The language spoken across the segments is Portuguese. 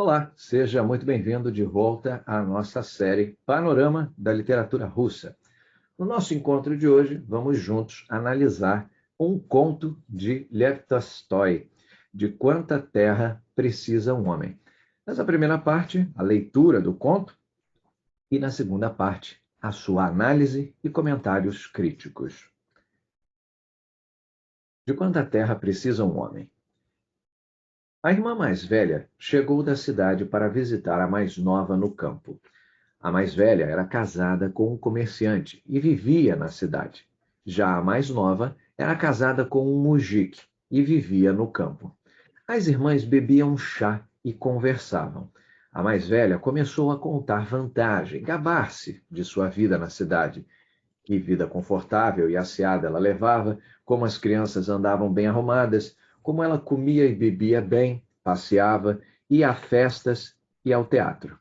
Olá, seja muito bem-vindo de volta à nossa série Panorama da Literatura Russa. No nosso encontro de hoje, vamos juntos analisar um conto de Lev Tolstói, De Quanta Terra Precisa um Homem. Nessa primeira parte, a leitura do conto, e na segunda parte, a sua análise e comentários críticos. De quanta terra precisa um homem? A irmã mais velha chegou da cidade para visitar a mais nova no campo. A mais velha era casada com um comerciante e vivia na cidade. Já a mais nova era casada com um mujik e vivia no campo. As irmãs bebiam chá e conversavam. A mais velha começou a contar vantagem, gabar-se de sua vida na cidade. Que vida confortável e asseada ela levava, como as crianças andavam bem arrumadas, como ela comia e bebia bem, passeava, ia a festas e ao teatro.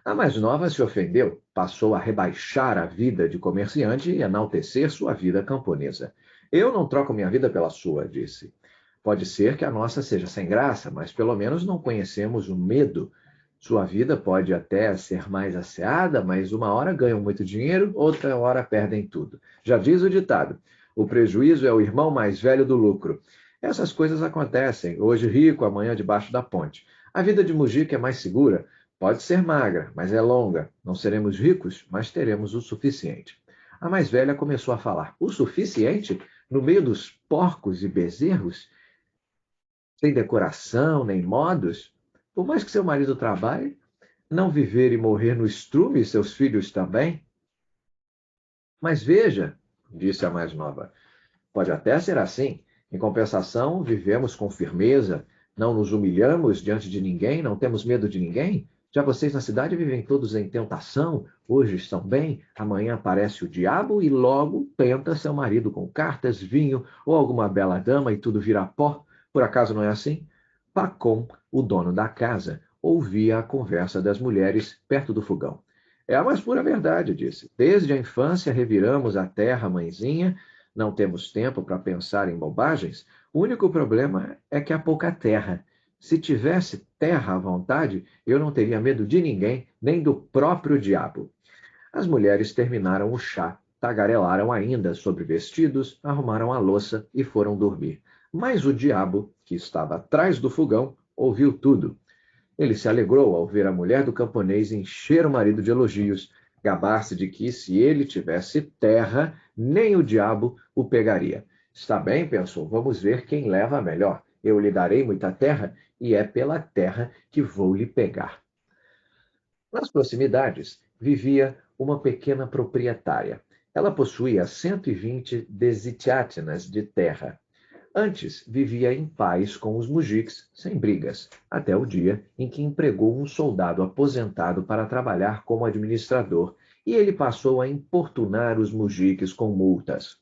A mais nova se ofendeu, passou a rebaixar a vida de comerciante e enaltecer sua vida camponesa. Eu não troco minha vida pela sua, disse. Pode ser que a nossa seja sem graça, mas pelo menos não conhecemos o medo. Sua vida pode até ser mais asseada, mas uma hora ganham muito dinheiro, outra hora perdem tudo. Já diz o ditado: o prejuízo é o irmão mais velho do lucro. Essas coisas acontecem, hoje rico, amanhã debaixo da ponte. A vida de Mujica é mais segura, pode ser magra, mas é longa. Não seremos ricos, mas teremos o suficiente. A mais velha começou a falar: o suficiente? No meio dos porcos e bezerros? Sem decoração, nem modos? Por mais que seu marido trabalhe, não viver e morrer no estrume e seus filhos também? Mas veja, disse a mais nova, pode até ser assim. Em compensação, vivemos com firmeza, não nos humilhamos diante de ninguém, não temos medo de ninguém. Já vocês na cidade vivem todos em tentação, hoje estão bem, amanhã aparece o diabo e logo tenta seu marido com cartas, vinho ou alguma bela dama e tudo vira pó. Por acaso não é assim? Pacom, o dono da casa, ouvia a conversa das mulheres perto do fogão. É a mais pura verdade, disse. Desde a infância reviramos a terra, mãezinha, não temos tempo para pensar em bobagens. O único problema é que há pouca terra. Se tivesse terra à vontade, eu não teria medo de ninguém, nem do próprio diabo. As mulheres terminaram o chá, tagarelaram ainda sobre vestidos, arrumaram a louça e foram dormir. Mas o diabo, que estava atrás do fogão, ouviu tudo. Ele se alegrou ao ver a mulher do camponês encher o marido de elogios, gabar-se de que, se ele tivesse terra, nem o diabo o pegaria. Está bem, pensou, vamos ver quem leva a melhor. Eu lhe darei muita terra, e é pela terra que vou lhe pegar. Nas proximidades vivia uma pequena proprietária. Ela possuía 120 desityatinas de terra. Antes, vivia em paz com os mujiks, sem brigas, até o dia em que empregou um soldado aposentado para trabalhar como administrador, e ele passou a importunar os mujiks com multas.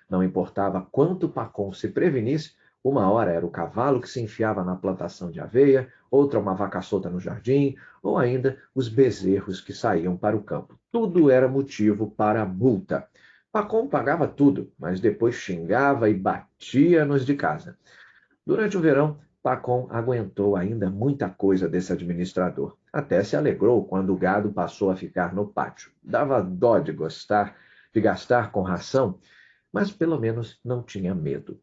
Não importava quanto Pacon se prevenisse, uma hora era o cavalo que se enfiava na plantação de aveia, outra uma vaca solta no jardim, ou ainda os bezerros que saíam para o campo. Tudo era motivo para a multa. Pacom pagava tudo, mas depois xingava e batia nos de casa. Durante o verão, Pacom aguentou ainda muita coisa desse administrador. Até se alegrou quando o gado passou a ficar no pátio. Dava dó de gastar com ração, mas pelo menos não tinha medo.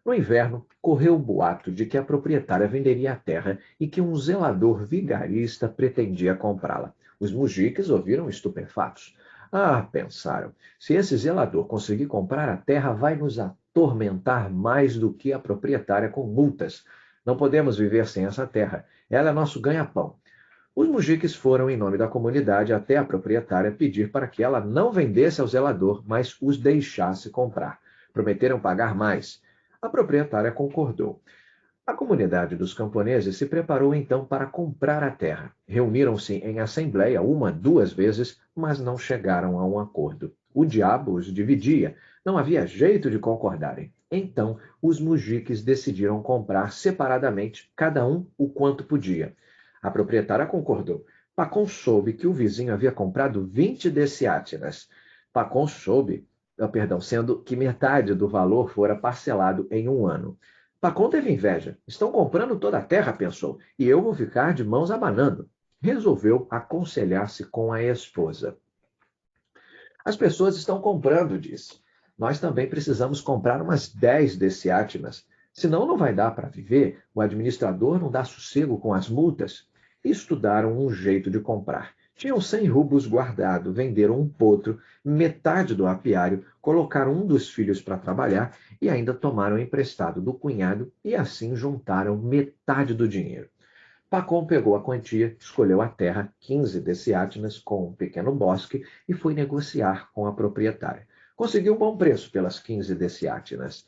No inverno, correu o boato de que a proprietária venderia a terra e que um zelador vigarista pretendia comprá-la. Os mujiques ouviram estupefatos. Ah, pensaram, se esse zelador conseguir comprar a terra, vai nos atormentar mais do que a proprietária com multas. Não podemos viver sem essa terra. Ela é nosso ganha-pão. Os mujiques foram em nome da comunidade até a proprietária pedir para que ela não vendesse ao zelador, mas os deixasse comprar. Prometeram pagar mais. A proprietária concordou. A comunidade dos camponeses se preparou então para comprar a terra. Reuniram-se em assembleia uma, duas vezes, mas não chegaram a um acordo. O diabo os dividia. Não havia jeito de concordarem. Então, os mujiques decidiram comprar separadamente, cada um o quanto podia. A proprietária concordou. Pacon soube que o vizinho havia comprado 20 dessiátinas. Pacon soube, sendo que metade do valor fora parcelado em um ano. Pacom teve inveja. Estão comprando toda a terra, pensou, e eu vou ficar de mãos abanando. Resolveu aconselhar-se com a esposa. As pessoas estão comprando, disse. Nós também precisamos comprar umas 10 dessiátinas. Senão não vai dar para viver. O administrador não dá sossego com as multas. E estudaram um jeito de comprar. Tinham 100 rublos guardado, venderam um potro, metade do apiário, colocaram um dos filhos para trabalhar e ainda tomaram emprestado do cunhado e assim juntaram metade do dinheiro. Pacom pegou a quantia, escolheu a terra, 15 dessiátinas, com um pequeno bosque, e foi negociar com a proprietária. Conseguiu um bom preço pelas 15 dessiátinas.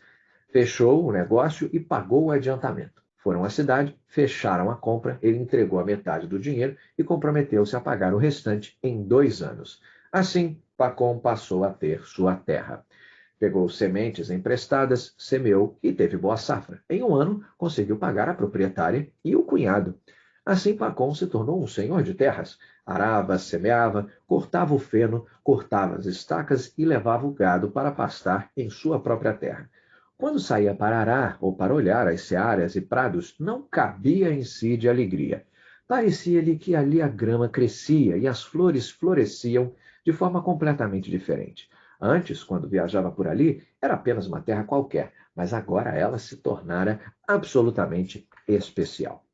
Fechou o negócio e pagou o adiantamento. Foram à cidade, fecharam a compra, ele entregou a metade do dinheiro e comprometeu-se a pagar o restante em 2 anos. Assim, Pacom passou a ter sua terra. Pegou sementes emprestadas, semeou e teve boa safra. Em um ano, conseguiu pagar a proprietária e o cunhado. Assim, Pacom se tornou um senhor de terras. Arava, semeava, cortava o feno, cortava as estacas e levava o gado para pastar em sua própria terra. Quando saía para arar ou para olhar as searas e prados, não cabia em si de alegria. Parecia-lhe que ali a grama crescia e as flores floresciam de forma completamente diferente. Antes, quando viajava por ali, era apenas uma terra qualquer, mas agora ela se tornara absolutamente especial.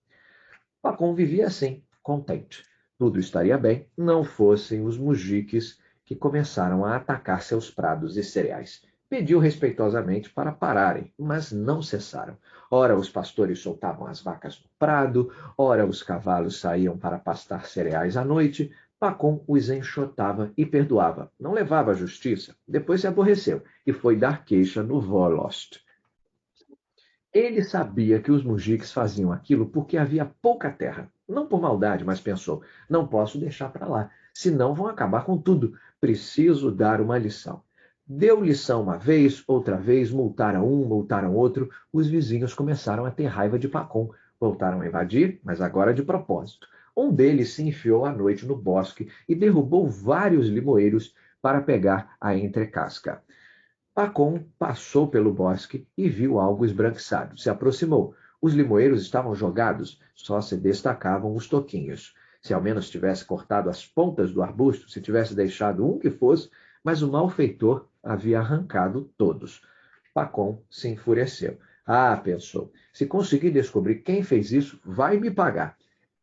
Pacom vivia assim, contente. Tudo estaria bem, não fossem os mujiques que começaram a atacar seus prados e cereais. Pediu respeitosamente para pararem, mas não cessaram. Ora, os pastores soltavam as vacas no prado, ora, os cavalos saíam para pastar cereais à noite. Pacom os enxotava e perdoava. Não levava à justiça. Depois se aborreceu e foi dar queixa no Volost. Ele sabia que os mujiques faziam aquilo porque havia pouca terra. Não por maldade, mas pensou: não posso deixar para lá, senão vão acabar com tudo. Preciso dar uma lição. Deu lição uma vez, outra vez, multaram um, multaram outro. Os vizinhos começaram a ter raiva de Pacom. Voltaram a invadir, mas agora de propósito. Um deles se enfiou à noite no bosque e derrubou vários limoeiros para pegar a entrecasca. Pacom passou pelo bosque e viu algo esbranquiçado. Se aproximou. Os limoeiros estavam jogados, só se destacavam os toquinhos. Se ao menos tivesse cortado as pontas do arbusto, se tivesse deixado um que fosse, mas o malfeitor havia arrancado todos. Pacom se enfureceu. Ah, pensou, se conseguir descobrir quem fez isso, vai me pagar.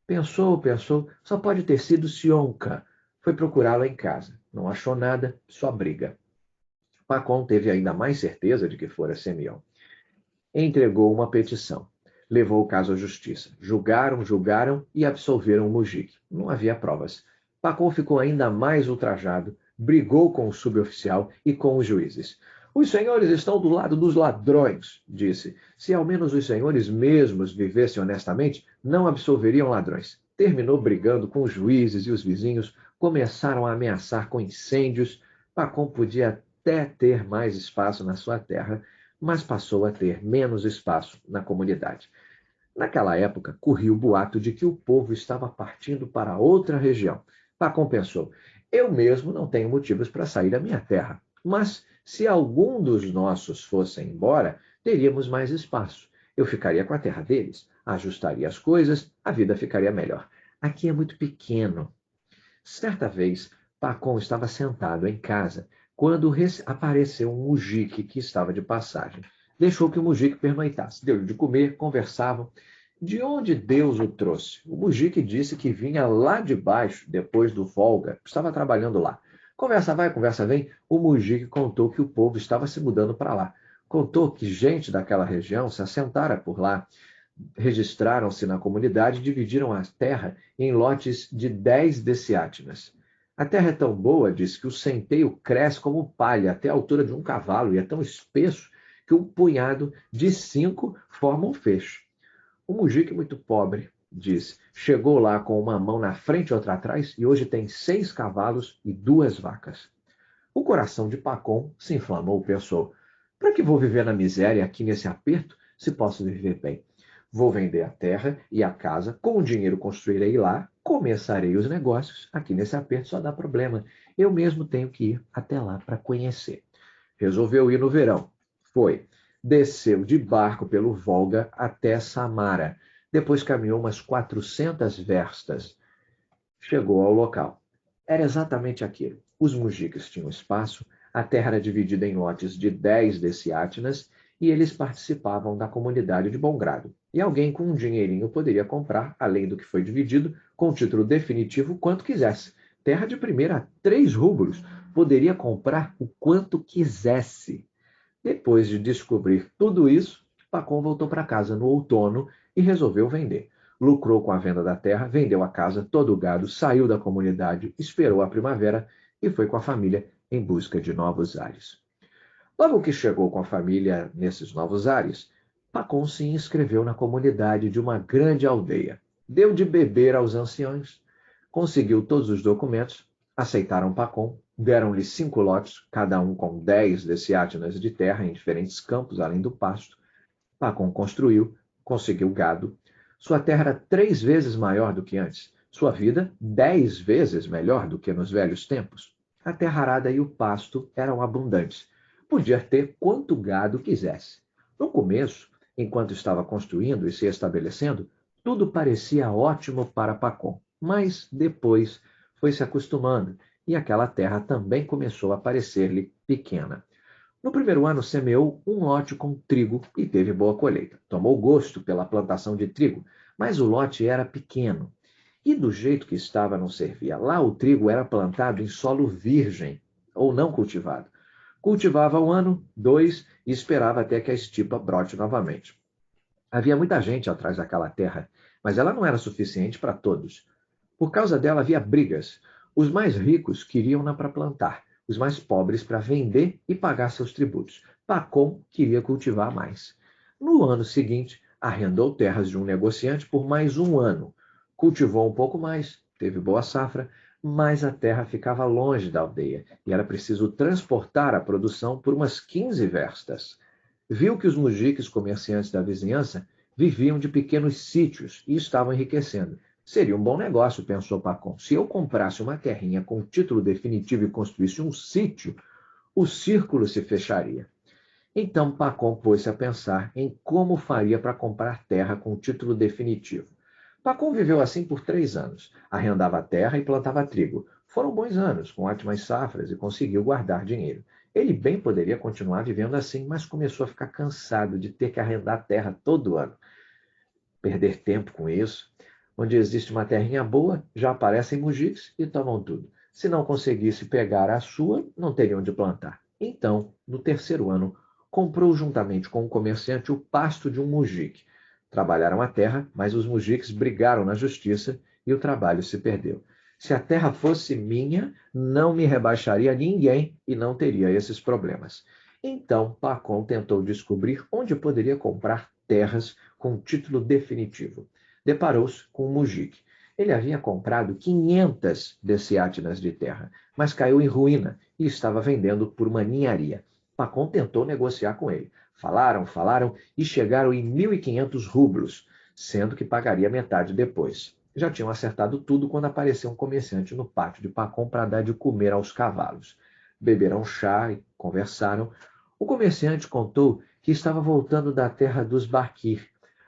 Pensou, pensou, só pode ter sido Sionka. Foi procurá-la em casa. Não achou nada, só briga. Pacom teve ainda mais certeza de que fora Semion. Entregou uma petição. Levou o caso à justiça. Julgaram, julgaram e absolveram o Mujik. Não havia provas. Pacom ficou ainda mais ultrajado, brigou com o suboficial e com os juízes. Os senhores estão do lado dos ladrões, disse. Se ao menos os senhores mesmos vivessem honestamente, não absolveriam ladrões. Terminou brigando com os juízes e os vizinhos, começaram a ameaçar com incêndios. Pacom podia até ter mais espaço na sua terra, mas passou a ter menos espaço na comunidade. Naquela época, corria o boato de que o povo estava partindo para outra região. Pacom pensou: eu mesmo não tenho motivos para sair da minha terra, mas se algum dos nossos fosse embora, teríamos mais espaço. Eu ficaria com a terra deles, ajustaria as coisas, a vida ficaria melhor. Aqui é muito pequeno. Certa vez, Pacom estava sentado em casa quando apareceu um mujique que estava de passagem. Deixou que o mujique pernoitasse. Deu-lhe de comer, conversavam. De onde Deus o trouxe? O mujique disse que vinha lá de baixo, depois do Volga. Estava trabalhando lá. Conversa vai, conversa vem. O mujique contou que o povo estava se mudando para lá. Contou que gente daquela região se assentara por lá, registraram-se na comunidade e dividiram a terra em lotes de 10 dessiátinas. A terra é tão boa, diz, que o centeio cresce como palha até a altura de um cavalo e é tão espesso que um punhado de 5 forma um fecho. O mujique muito pobre, diz, chegou lá com uma mão na frente e outra atrás e hoje tem 6 cavalos e 2 vacas. O coração de Pacom se inflamou, pensou: para que vou viver na miséria aqui nesse aperto, se posso viver bem? Vou vender a terra e a casa, com o dinheiro construirei lá, começarei os negócios. Aqui nesse aperto só dá problema. Eu mesmo tenho que ir até lá para conhecer. Resolveu ir no verão. Foi. desceu de barco pelo Volga até Samara. Depois caminhou umas 400 verstas. Chegou ao local. Era exatamente aquilo. Os mujiques tinham espaço, a terra era dividida em lotes de 10 deciátinas e eles participavam da comunidade de bom grado. E alguém com um dinheirinho poderia comprar, além do que foi dividido, com título definitivo, quanto quisesse. Terra de primeira a 3 rublos. Poderia comprar o quanto quisesse. Depois de descobrir tudo isso, Pacom voltou para casa no outono e resolveu vender. Lucrou com a venda da terra, vendeu a casa, todo o gado, saiu da comunidade, esperou a primavera e foi com a família em busca de novos ares. Logo que chegou com a família nesses novos ares, Pacom se inscreveu na comunidade de uma grande aldeia. Deu de beber aos anciãos, conseguiu todos os documentos, aceitaram Pacom, deram-lhe 5 lotes, cada um com 10 deciátinas de terra em diferentes campos, além do pasto. Pacom construiu, conseguiu gado. Sua terra era 3 vezes maior do que antes. Sua vida, 10 vezes melhor do que nos velhos tempos. A terra arada e o pasto eram abundantes. Podia ter quanto gado quisesse. No começo, enquanto estava construindo e se estabelecendo, tudo parecia ótimo para Pacom. Mas depois foi se acostumando e aquela terra também começou a parecer-lhe pequena. No primeiro ano, semeou um lote com trigo e teve boa colheita. Tomou gosto pela plantação de trigo, mas o lote era pequeno. E do jeito que estava, não servia. Lá o trigo era plantado em solo virgem, ou não cultivado. Cultivava um ano, 2, e esperava até que a estipa brote novamente. Havia muita gente atrás daquela terra, mas ela não era suficiente para todos. Por causa dela havia brigas. Os mais ricos queriam-na para plantar, os mais pobres para vender e pagar seus tributos. Pacom queria cultivar mais. No ano seguinte, arrendou terras de um negociante por mais um ano. Cultivou um pouco mais, teve boa safra, mas a terra ficava longe da aldeia e era preciso transportar a produção por umas 15 verstas. Viu que os mujiques comerciantes da vizinhança viviam de pequenos sítios e estavam enriquecendo. Seria um bom negócio, pensou Pacom. Se eu comprasse uma terrinha com título definitivo e construísse um sítio, o círculo se fecharia. Então Pacom pôs-se a pensar em como faria para comprar terra com título definitivo. Pacom viveu assim por 3 anos. Arrendava a terra e plantava trigo. Foram bons anos, com ótimas safras, e conseguiu guardar dinheiro. Ele bem poderia continuar vivendo assim, mas começou a ficar cansado de ter que arrendar terra todo ano. Perder tempo com isso. Onde existe uma terrinha boa, já aparecem mujiques e tomam tudo. Se não conseguisse pegar a sua, não teriam onde plantar. Então, no terceiro ano, comprou juntamente com um comerciante o pasto de um mujique. Trabalharam a terra, mas os mujiques brigaram na justiça e o trabalho se perdeu. Se a terra fosse minha, não me rebaixaria ninguém e não teria esses problemas. Então, Pacom tentou descobrir onde poderia comprar terras com título definitivo. Deparou-se com um mujique. Ele havia comprado 500 deciátinas de terra, mas caiu em ruína e estava vendendo por uma ninharia. Pacom tentou negociar com ele. Falaram e chegaram em 1.500 rublos, sendo que pagaria metade depois. Já tinham acertado tudo quando apareceu um comerciante no pátio de Pacom para dar de comer aos cavalos. Beberam chá e conversaram. O comerciante contou que estava voltando da terra dos Barquir.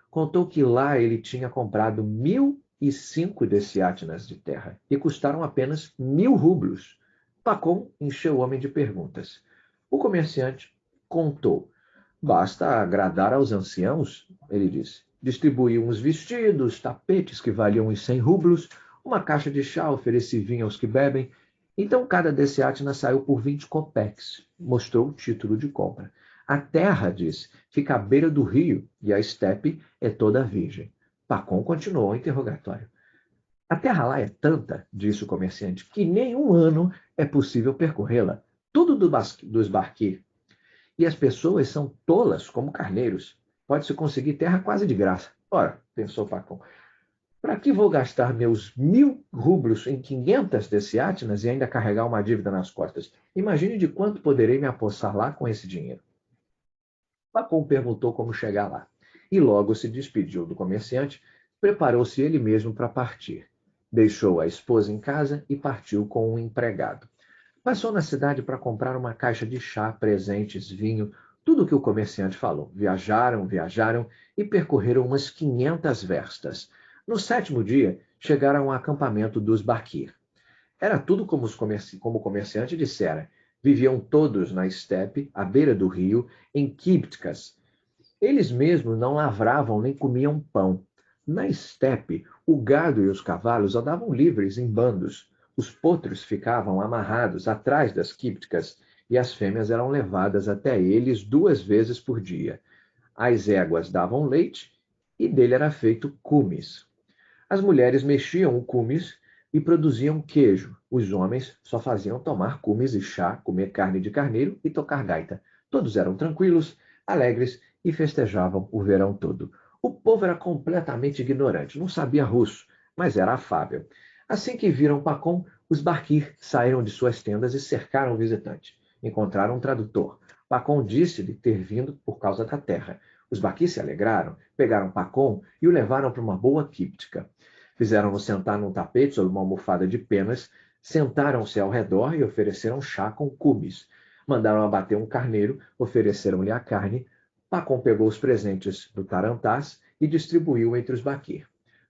Contou que lá ele tinha comprado 1.005 deciátinas de terra e custaram apenas 1.000 rublos. Pacom encheu o homem de perguntas. O comerciante contou. Basta agradar aos anciãos, ele disse. Distribuiu uns vestidos, tapetes que valiam uns 100 rublos, uma caixa de chá, ofereci vinho aos que bebem. Então cada deciátina saiu por 20 copeques. Mostrou o título de compra. A terra, disse, fica à beira do rio e a estepe é toda virgem. Pacom continuou o interrogatório. A terra lá é tanta, disse o comerciante, que nem um ano é possível percorrê-la. Tudo dos barquir. E as pessoas são tolas como carneiros. Pode-se conseguir terra quase de graça. Ora, pensou Pacom, para que vou gastar meus 1.000 rublos em 500 deciátinas e ainda carregar uma dívida nas costas? Imagine de quanto poderei me apossar lá com esse dinheiro. Pacom perguntou como chegar lá. E logo se despediu do comerciante, preparou-se ele mesmo para partir. Deixou a esposa em casa e partiu com um empregado. Passou na cidade para comprar uma caixa de chá, presentes, vinho, tudo o que o comerciante falou. Viajaram, viajaram e percorreram umas 500 verstas. No sétimo dia, chegaram ao acampamento dos Bakir. Era tudo como, como o comerciante dissera. Viviam todos na estepe, à beira do rio, em quípticas. Eles mesmos não lavravam nem comiam pão. Na estepe, o gado e os cavalos andavam livres em bandos. Os potros ficavam amarrados atrás das quípticas e as fêmeas eram levadas até eles 2 vezes por dia. As éguas davam leite e dele era feito cumes. As mulheres mexiam o cumes e produziam queijo. Os homens só faziam tomar cumes e chá, comer carne de carneiro e tocar gaita. Todos eram tranquilos, alegres e festejavam o verão todo. O povo era completamente ignorante, não sabia russo, mas era afável. Assim que viram Pacom, os Barquir saíram de suas tendas e cercaram o visitante. Encontraram um tradutor. Pacom disse-lhe ter vindo por causa da terra. Os Barquir se alegraram, pegaram Pacom e o levaram para uma boa quíptica. Fizeram-no sentar num tapete sob uma almofada de penas, sentaram-se ao redor e ofereceram chá com cumes. Mandaram abater um carneiro, ofereceram-lhe a carne. Pacom pegou os presentes do tarantás e distribuiu entre os Baquir.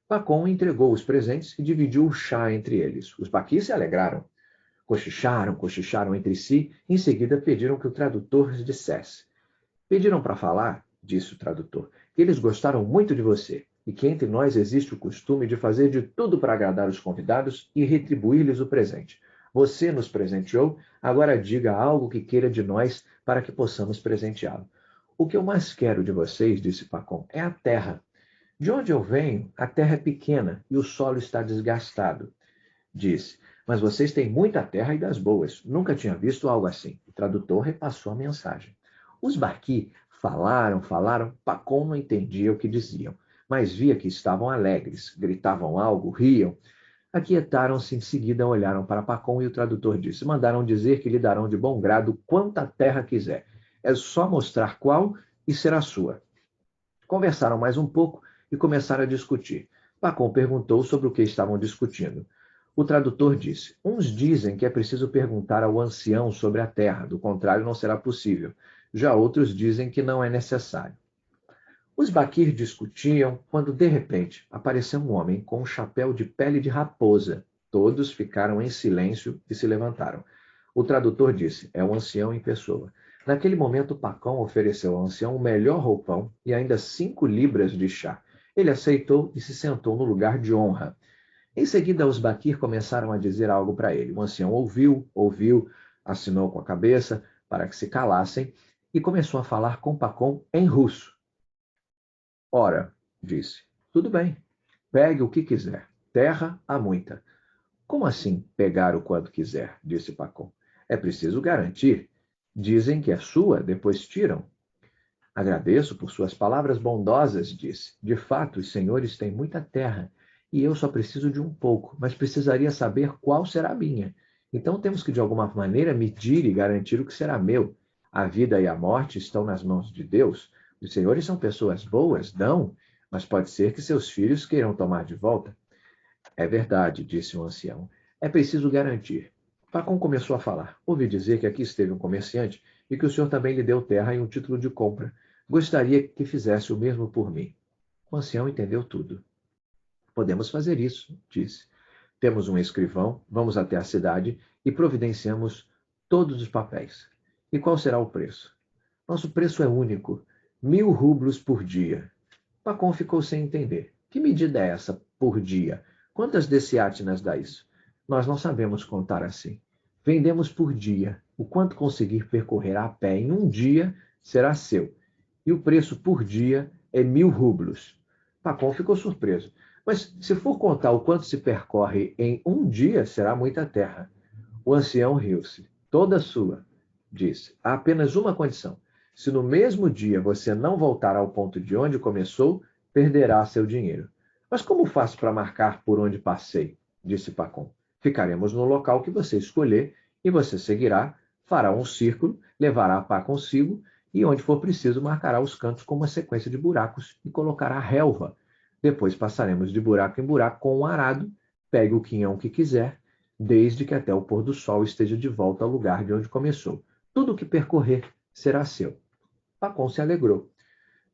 Pacom entregou os presentes e dividiu o chá entre eles. Os Baquir se alegraram. Cochicharam entre si, e em seguida pediram que o tradutor lhes dissesse. Pediram para falar, disse o tradutor, que eles gostaram muito de você e que entre nós existe o costume de fazer de tudo para agradar os convidados e retribuir-lhes o presente. Você nos presenteou, agora diga algo que queira de nós para que possamos presenteá-lo. O que eu mais quero de vocês, disse Pacom, é a terra. De onde eu venho, a terra é pequena e o solo está desgastado. Disse, mas vocês têm muita terra e das boas. Nunca tinha visto algo assim. O tradutor repassou a mensagem. Os Barqui falaram, Pacom não entendia o que diziam, mas via que estavam alegres, gritavam algo, riam. Aquietaram-se, em seguida olharam para Pacom e o tradutor disse, mandaram dizer que lhe darão de bom grado quanta terra quiser. É só mostrar qual e será sua. Conversaram mais um pouco e começaram a discutir. Pacom perguntou sobre o que estavam discutindo. O tradutor disse, uns dizem que é preciso perguntar ao ancião sobre a terra, do contrário não será possível. Já outros dizem que não é necessário. Os Baquir discutiam quando, de repente, apareceu um homem com um chapéu de pele de raposa. Todos ficaram em silêncio e se levantaram. O tradutor disse, é um ancião em pessoa. Naquele momento, Pacom ofereceu ao ancião o melhor roupão e ainda 5 libras de chá. Ele aceitou e se sentou no lugar de honra. Em seguida, os Baquir começaram a dizer algo para ele. O ancião ouviu, assinou com a cabeça para que se calassem e começou a falar com Pacom em russo. Ora, disse, tudo bem, pegue o que quiser. Terra há muita. Como assim pegar o quanto quiser? Disse Pacom. É preciso garantir. Dizem que é sua, depois tiram. Agradeço por suas palavras bondosas, disse. De fato, os senhores têm muita terra, e eu só preciso de um pouco, mas precisaria saber qual será a minha. Então temos que, de alguma maneira, medir e garantir o que será meu. A vida e a morte estão nas mãos de Deus. Os senhores são pessoas boas, dão, mas pode ser que seus filhos queiram tomar de volta. É verdade, disse o ancião. É preciso garantir. Pacom começou a falar. Ouvi dizer que aqui esteve um comerciante e que o senhor também lhe deu terra e um título de compra. Gostaria que fizesse o mesmo por mim. O ancião entendeu tudo. Podemos fazer isso, disse. Temos um escrivão, vamos até a cidade e providenciamos todos os papéis. E qual será o preço? Nosso preço é único, 1.000 rublos por dia. Pacom ficou sem entender. Que medida é essa por dia? Quantas dessiátinas dá isso? Nós não sabemos contar assim. Vendemos por dia. O quanto conseguir percorrer a pé em um dia será seu. E o preço por dia é 1.000 rublos. Pacom ficou surpreso. Mas se for contar o quanto se percorre em um dia, será muita terra. O ancião riu-se. Toda sua, disse. Há apenas uma condição. Se no mesmo dia você não voltar ao ponto de onde começou, perderá seu dinheiro. Mas como faço para marcar por onde passei? Disse Pacom. Ficaremos no local que você escolher e você seguirá, fará um círculo, levará a pá consigo e, onde for preciso, marcará os cantos com uma sequência de buracos e colocará relva. Depois passaremos de buraco em buraco com um arado, pegue o quinhão que quiser, desde que até o pôr do sol esteja de volta ao lugar de onde começou. Tudo o que percorrer será seu. Pacom se alegrou.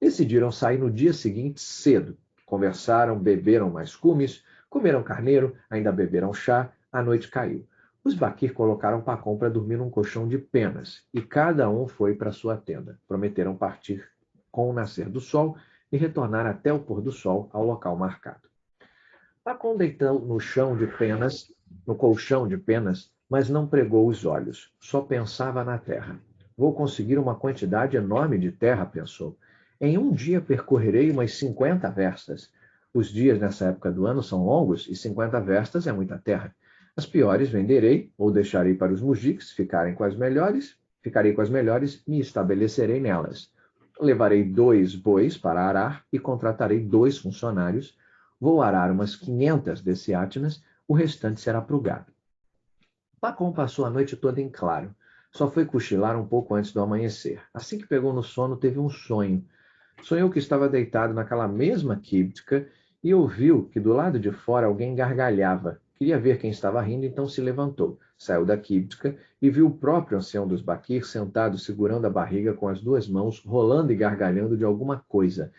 Decidiram sair no dia seguinte cedo. Conversaram, beberam mais cumes, comeram carneiro, ainda beberam chá, a noite caiu. Os Baquir colocaram Pacom para dormir num colchão de penas, e cada um foi para sua tenda. Prometeram partir com o nascer do sol e retornar até o pôr do sol ao local marcado. Pacom deitou no colchão de penas, mas não pregou os olhos, só pensava na terra. Vou conseguir uma quantidade enorme de terra, pensou. Em um dia percorrerei umas 50 verstas. Os dias nessa época do ano são longos e 50 verstas é muita terra. As piores venderei ou deixarei para os mujiques ficarei com as melhores e me estabelecerei nelas. Levarei 2 bois para arar e contratarei 2 funcionários. Vou arar umas 500 deciátinas, o restante será para o gado. Pacom passou a noite toda em claro. Só foi cochilar um pouco antes do amanhecer. Assim que pegou no sono, teve um sonho. Sonhou que estava deitado naquela mesma quíptica e ouviu que do lado de fora alguém gargalhava. Queria ver quem estava rindo, então se levantou. Saiu da quíptica e viu o próprio ancião dos Baquir sentado segurando a barriga com as 2 mãos, rolando e gargalhando de alguma coisa.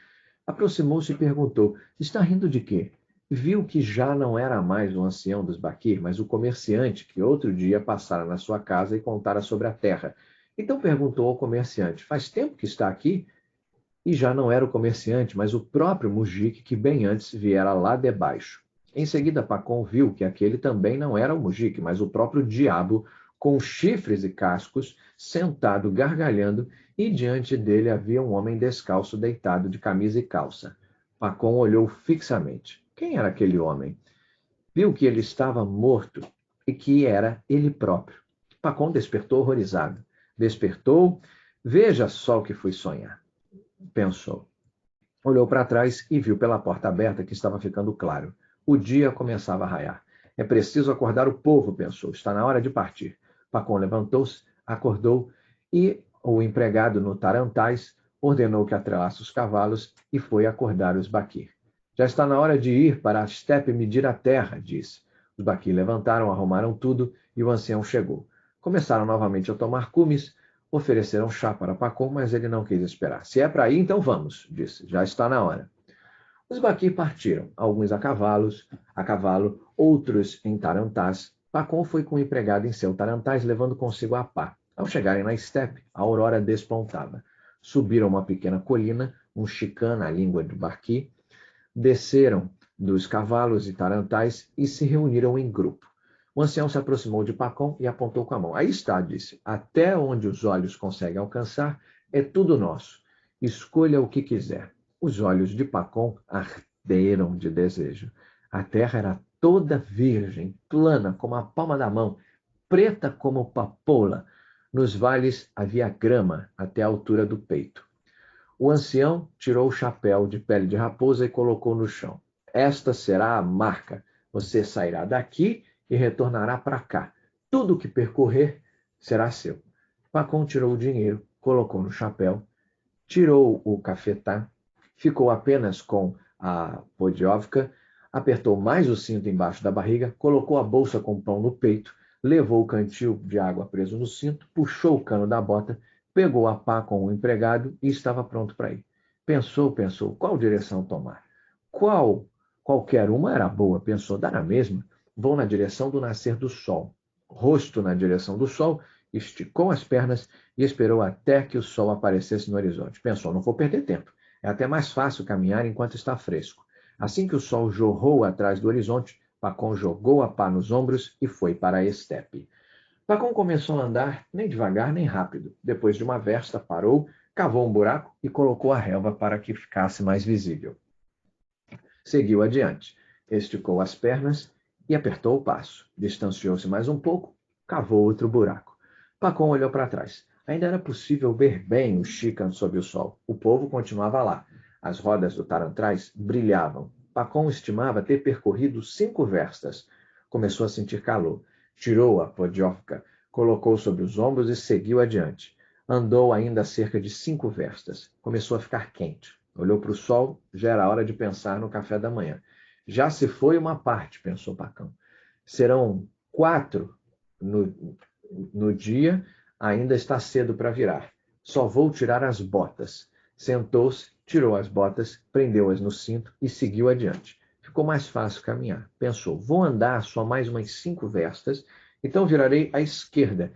Aproximou-se e perguntou: Está rindo de quê? Viu que já não era mais o ancião dos Baquir, mas o comerciante que outro dia passara na sua casa e contara sobre a terra. Então perguntou ao comerciante: Faz tempo que está aqui? E já não era o comerciante, mas o próprio Mujik que bem antes viera lá debaixo. Em seguida, Pacom viu que aquele também não era o Mujik, mas o próprio diabo, com chifres e cascos, sentado gargalhando, e diante dele havia um homem descalço deitado de camisa e calça. Pacom olhou fixamente. Quem era aquele homem? Viu que ele estava morto e que era ele próprio. Pacom despertou horrorizado. Despertou, veja só o que fui sonhar, pensou. Olhou para trás e viu pela porta aberta que estava ficando claro. O dia começava a raiar. É preciso acordar o povo, pensou. Está na hora de partir. Pacom levantou-se, acordou e o empregado no tarantais ordenou que atrelasse os cavalos e foi acordar os Baquir. Já está na hora de ir para a estepe medir a terra, disse. Os Baquir levantaram, arrumaram tudo e o ancião chegou. Começaram novamente a tomar cumes. Ofereceram chá para Pacom, mas ele não quis esperar. Se é para ir, então vamos, disse. Já está na hora. Os Baquir partiram, alguns a cavalo, outros em tarantás. Pacom foi com o empregado em seu tarantás, levando consigo a pá. Ao chegarem na estepe, a aurora despontava. Subiram uma pequena colina, um chicã na língua do Baqui, desceram dos cavalos e tarantais e se reuniram em grupo. O ancião se aproximou de Pacom e apontou com a mão. Aí está, disse. Até onde os olhos conseguem alcançar, é tudo nosso. Escolha o que quiser. Os olhos de Pacom arderam de desejo. A terra era toda virgem, plana como a palma da mão, preta como papoula. Nos vales havia grama até a altura do peito. O ancião tirou o chapéu de pele de raposa e colocou no chão. Esta será a marca. Você sairá daqui e retornará para cá. Tudo o que percorrer será seu. Pacom tirou o dinheiro, colocou no chapéu, tirou o cafetá, ficou apenas com a podióvka, apertou mais o cinto embaixo da barriga, colocou a bolsa com pão no peito, levou o cantil de água preso no cinto, puxou o cano da bota, pegou a pá com o empregado e estava pronto para ir. Pensou, qual direção tomar? Qualquer uma era boa, pensou, dá na mesma. Vou na direção do nascer do sol. Rosto na direção do sol, esticou as pernas e esperou até que o sol aparecesse no horizonte. Pensou, não vou perder tempo. É até mais fácil caminhar enquanto está fresco. Assim que o sol jorrou atrás do horizonte, Pacom jogou a pá nos ombros e foi para a estepe. Pacom começou a andar, nem devagar nem rápido. Depois de uma versta, parou, cavou um buraco e colocou a relva para que ficasse mais visível. Seguiu adiante, esticou as pernas e apertou o passo. Distanciou-se mais um pouco, cavou outro buraco. Pacom olhou para trás. Ainda era possível ver bem o Chican sob o sol. O povo continuava lá. As rodas do tarantrais brilhavam. Pacom estimava ter percorrido 5 verstas. Começou a sentir calor. Tirou a podióvka, colocou sobre os ombros e seguiu adiante. Andou ainda cerca de 5 verstas. Começou a ficar quente. Olhou para o sol, já era hora de pensar no café da manhã. Já se foi uma parte, pensou Pacom. Serão 4 no dia, ainda está cedo para virar. Só vou tirar as botas. Sentou-se, tirou as botas, prendeu-as no cinto e seguiu adiante. Ficou mais fácil caminhar. Pensou, vou andar só mais umas 5 verstas, então virarei à esquerda.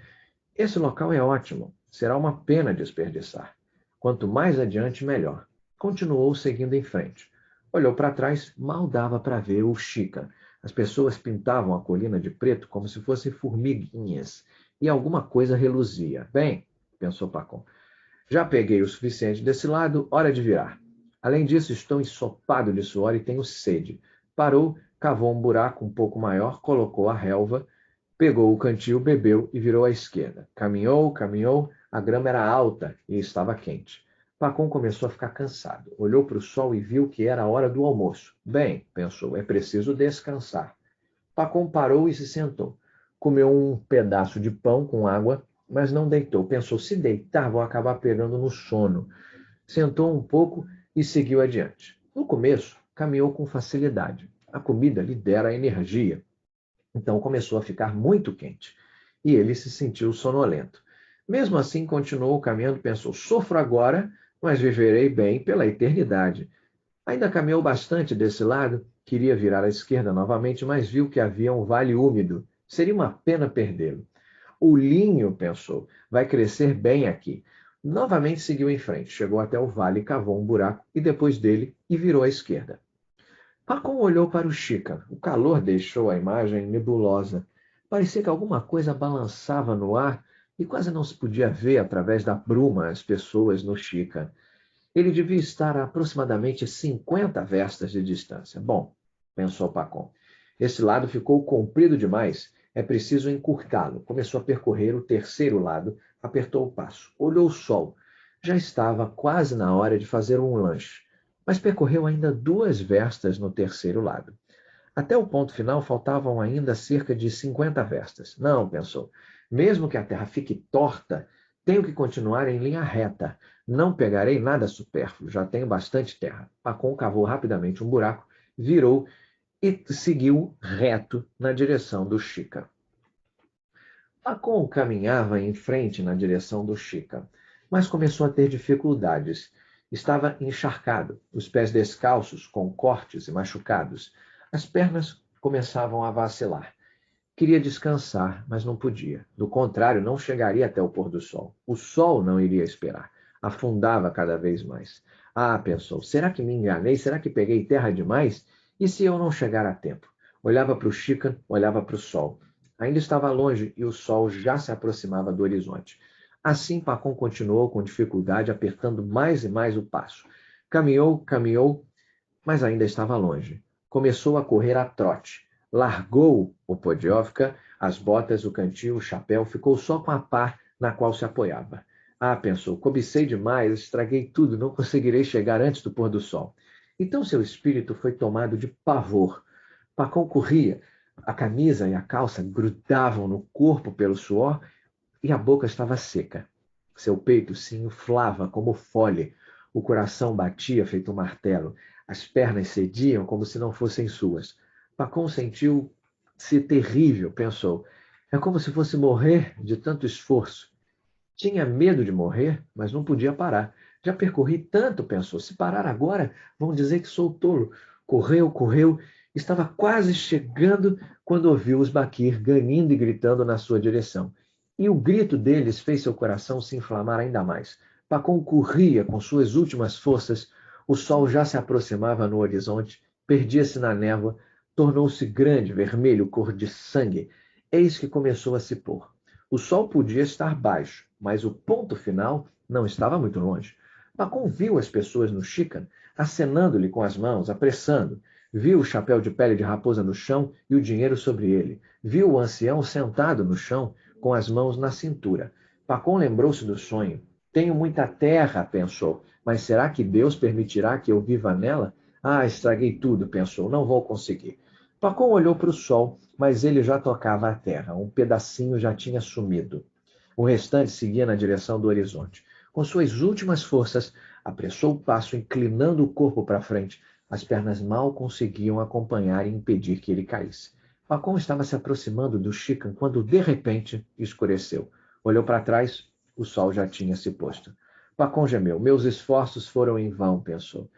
Esse local é ótimo. Será uma pena desperdiçar. Quanto mais adiante, melhor. Continuou seguindo em frente. Olhou para trás, mal dava para ver o Chica. As pessoas pintavam a colina de preto como se fossem formiguinhas, e alguma coisa reluzia. Bem, pensou Pacom, já peguei o suficiente desse lado, hora de virar. Além disso, estou ensopado de suor e tenho sede. Parou, cavou um buraco um pouco maior, colocou a relva, pegou o cantil, bebeu e virou à esquerda. Caminhou, caminhou, a grama era alta e estava quente. Pacom começou a ficar cansado. Olhou para o sol e viu que era a hora do almoço. Bem, pensou, é preciso descansar. Pacom parou e se sentou. Comeu um pedaço de pão com água, mas não deitou. Pensou, se deitar, vou acabar pegando no sono. Sentou um pouco e seguiu adiante. No começo, caminhou com facilidade. A comida lhe dera energia. Então começou a ficar muito quente. E ele se sentiu sonolento. Mesmo assim, continuou caminhando, pensou, sofro agora, mas viverei bem pela eternidade. Ainda caminhou bastante desse lado, queria virar à esquerda novamente, mas viu que havia um vale úmido. Seria uma pena perdê-lo. O linho, pensou, vai crescer bem aqui. Novamente seguiu em frente, chegou até o vale, cavou um buraco e depois dele e virou à esquerda. Pacom olhou para o Chica. O calor deixou a imagem nebulosa. Parecia que alguma coisa balançava no ar e quase não se podia ver através da bruma as pessoas no Chica. Ele devia estar a aproximadamente 50 verstas de distância. Bom, pensou Pacom, esse lado ficou comprido demais. É preciso encurtá-lo. Começou a percorrer o terceiro lado, apertou o passo. Olhou o sol. Já estava quase na hora de fazer um lanche, mas percorreu ainda 2 verstas no terceiro lado. Até o ponto final faltavam ainda cerca de 50 verstas. Não, pensou. Mesmo que a terra fique torta, tenho que continuar em linha reta. Não pegarei nada supérfluo, já tenho bastante terra. Pacom cavou rapidamente um buraco, virou e seguiu reto na direção do Chica. Pacom caminhava em frente na direção do Chica, mas começou a ter dificuldades. Estava encharcado, os pés descalços, com cortes e machucados. As pernas começavam a vacilar. Queria descansar, mas não podia. Do contrário, não chegaria até o pôr do sol. O sol não iria esperar. Afundava cada vez mais. Ah, pensou, será que me enganei? Será que peguei terra demais? E se eu não chegar a tempo? Olhava para o Chica, olhava para o sol. Ainda estava longe e o sol já se aproximava do horizonte. Assim, Pacom continuou com dificuldade, apertando mais e mais o passo. Caminhou, caminhou, mas ainda estava longe. Começou a correr a trote. Largou o podiófica, as botas, o cantil, o chapéu, ficou só com a pá na qual se apoiava. Ah, pensou, cobicei demais, estraguei tudo, não conseguirei chegar antes do pôr do sol. Então seu espírito foi tomado de pavor. Pacom corria, a camisa e a calça grudavam no corpo pelo suor e a boca estava seca. Seu peito se inflava como fole, o coração batia feito um martelo, as pernas cediam como se não fossem suas. Pacom sentiu-se terrível, pensou. É como se fosse morrer de tanto esforço. Tinha medo de morrer, mas não podia parar. Já percorri tanto, pensou. Se parar agora, vão dizer que sou tolo. Correu, correu. Estava quase chegando quando ouviu os Baquir ganindo e gritando na sua direção. E o grito deles fez seu coração se inflamar ainda mais. Pacom corria com suas últimas forças. O sol já se aproximava no horizonte, perdia-se na névoa, tornou-se grande, vermelho, cor de sangue. Eis que começou a se pôr. O sol podia estar baixo, mas o ponto final não estava muito longe. Pacom viu as pessoas no Chican, acenando-lhe com as mãos, apressando. Viu o chapéu de pele de raposa no chão e o dinheiro sobre ele. Viu o ancião sentado no chão, com as mãos na cintura. Pacom lembrou-se do sonho. Tenho muita terra, pensou, mas será que Deus permitirá que eu viva nela? Ah, estraguei tudo, pensou, não vou conseguir. Pacom olhou para o sol, mas ele já tocava a terra. Um pedacinho já tinha sumido. O restante seguia na direção do horizonte. Com suas últimas forças, apressou o passo, inclinando o corpo para frente. As pernas mal conseguiam acompanhar e impedir que ele caísse. Pacom estava se aproximando do Chican quando, de repente, escureceu. Olhou para trás. o sol já tinha se posto. Pacom gemeu. Meus esforços foram em vão, pensou.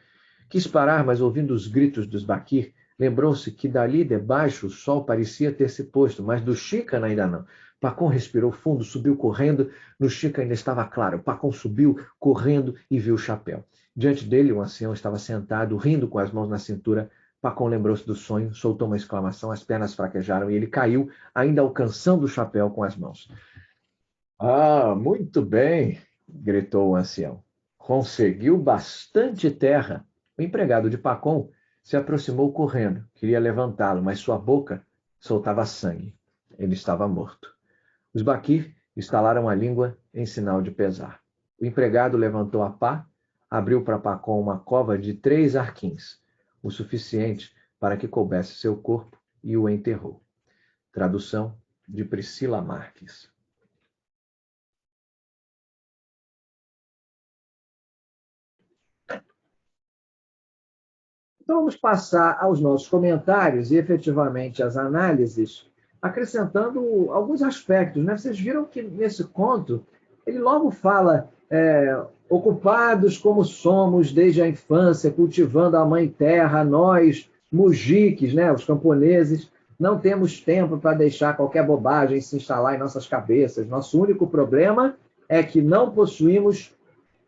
Quis parar, mas ouvindo os gritos dos Baquir, lembrou-se que dali debaixo o sol parecia ter se posto, mas do Chica ainda não. Pacom respirou fundo, subiu correndo. No Chica ainda estava claro. Pacom subiu correndo e viu o chapéu. Diante dele, um ancião estava sentado, rindo com as mãos na cintura. Pacom lembrou-se do sonho, soltou uma exclamação, as pernas fraquejaram e ele caiu, ainda alcançando o chapéu com as mãos. Ah, muito bem, gritou o ancião. Conseguiu bastante terra. O empregado de Pacom se aproximou correndo. Queria levantá-lo, mas sua boca soltava sangue. Ele estava morto. Os Baquir estalaram a língua em sinal de pesar. O empregado levantou a pá, abriu para Pacom uma cova de 3 arquins, o suficiente para que coubesse seu corpo, e o enterrou. Tradução de Priscila Marques. Então, vamos passar aos nossos comentários e, efetivamente, às análises, acrescentando alguns aspectos. Né? Vocês viram que, nesse conto, ele logo fala ocupados como somos desde a infância, cultivando a mãe terra, nós, mujiques, né? Os camponeses, não temos tempo para deixar qualquer bobagem se instalar em nossas cabeças. Nosso único problema é que não possuímos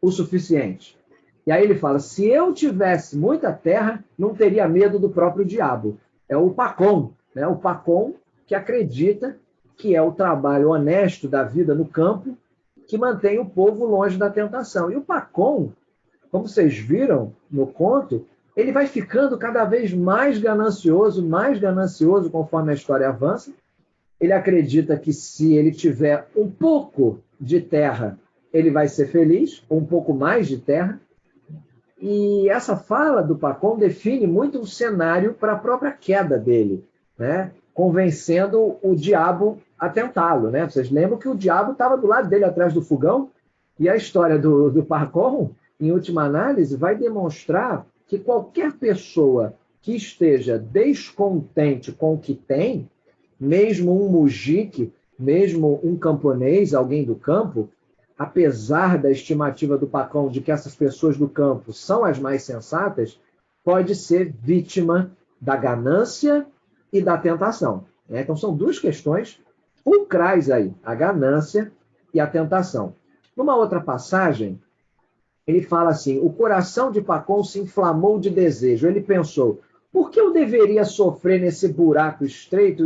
o suficiente. E aí ele fala, se eu tivesse muita terra, não teria medo do próprio diabo. É o Pacom, né? O Pacom que acredita que é o trabalho honesto da vida no campo que mantém o povo longe da tentação. E o Pacom, como vocês viram no conto, ele vai ficando cada vez mais ganancioso conforme a história avança. Ele acredita que se ele tiver um pouco de terra, ele vai ser feliz, ou um pouco mais de terra. E essa fala do Pacom define muito o cenário para a própria queda dele, né? Convencendo o diabo a tentá-lo. Né? Vocês lembram que o diabo estava do lado dele, atrás do fogão? E a história do Pacom, em última análise, vai demonstrar que qualquer pessoa que esteja descontente com o que tem, mesmo um mujique, mesmo um camponês, alguém do campo, apesar da estimativa do Pacom de que essas pessoas do campo são as mais sensatas, pode ser vítima da ganância e da tentação. Então, são duas questões fulcrais aí, a ganância e a tentação. Numa outra passagem, ele fala assim, o coração de Pacom se inflamou de desejo. Ele pensou, por que eu deveria sofrer nesse buraco estreito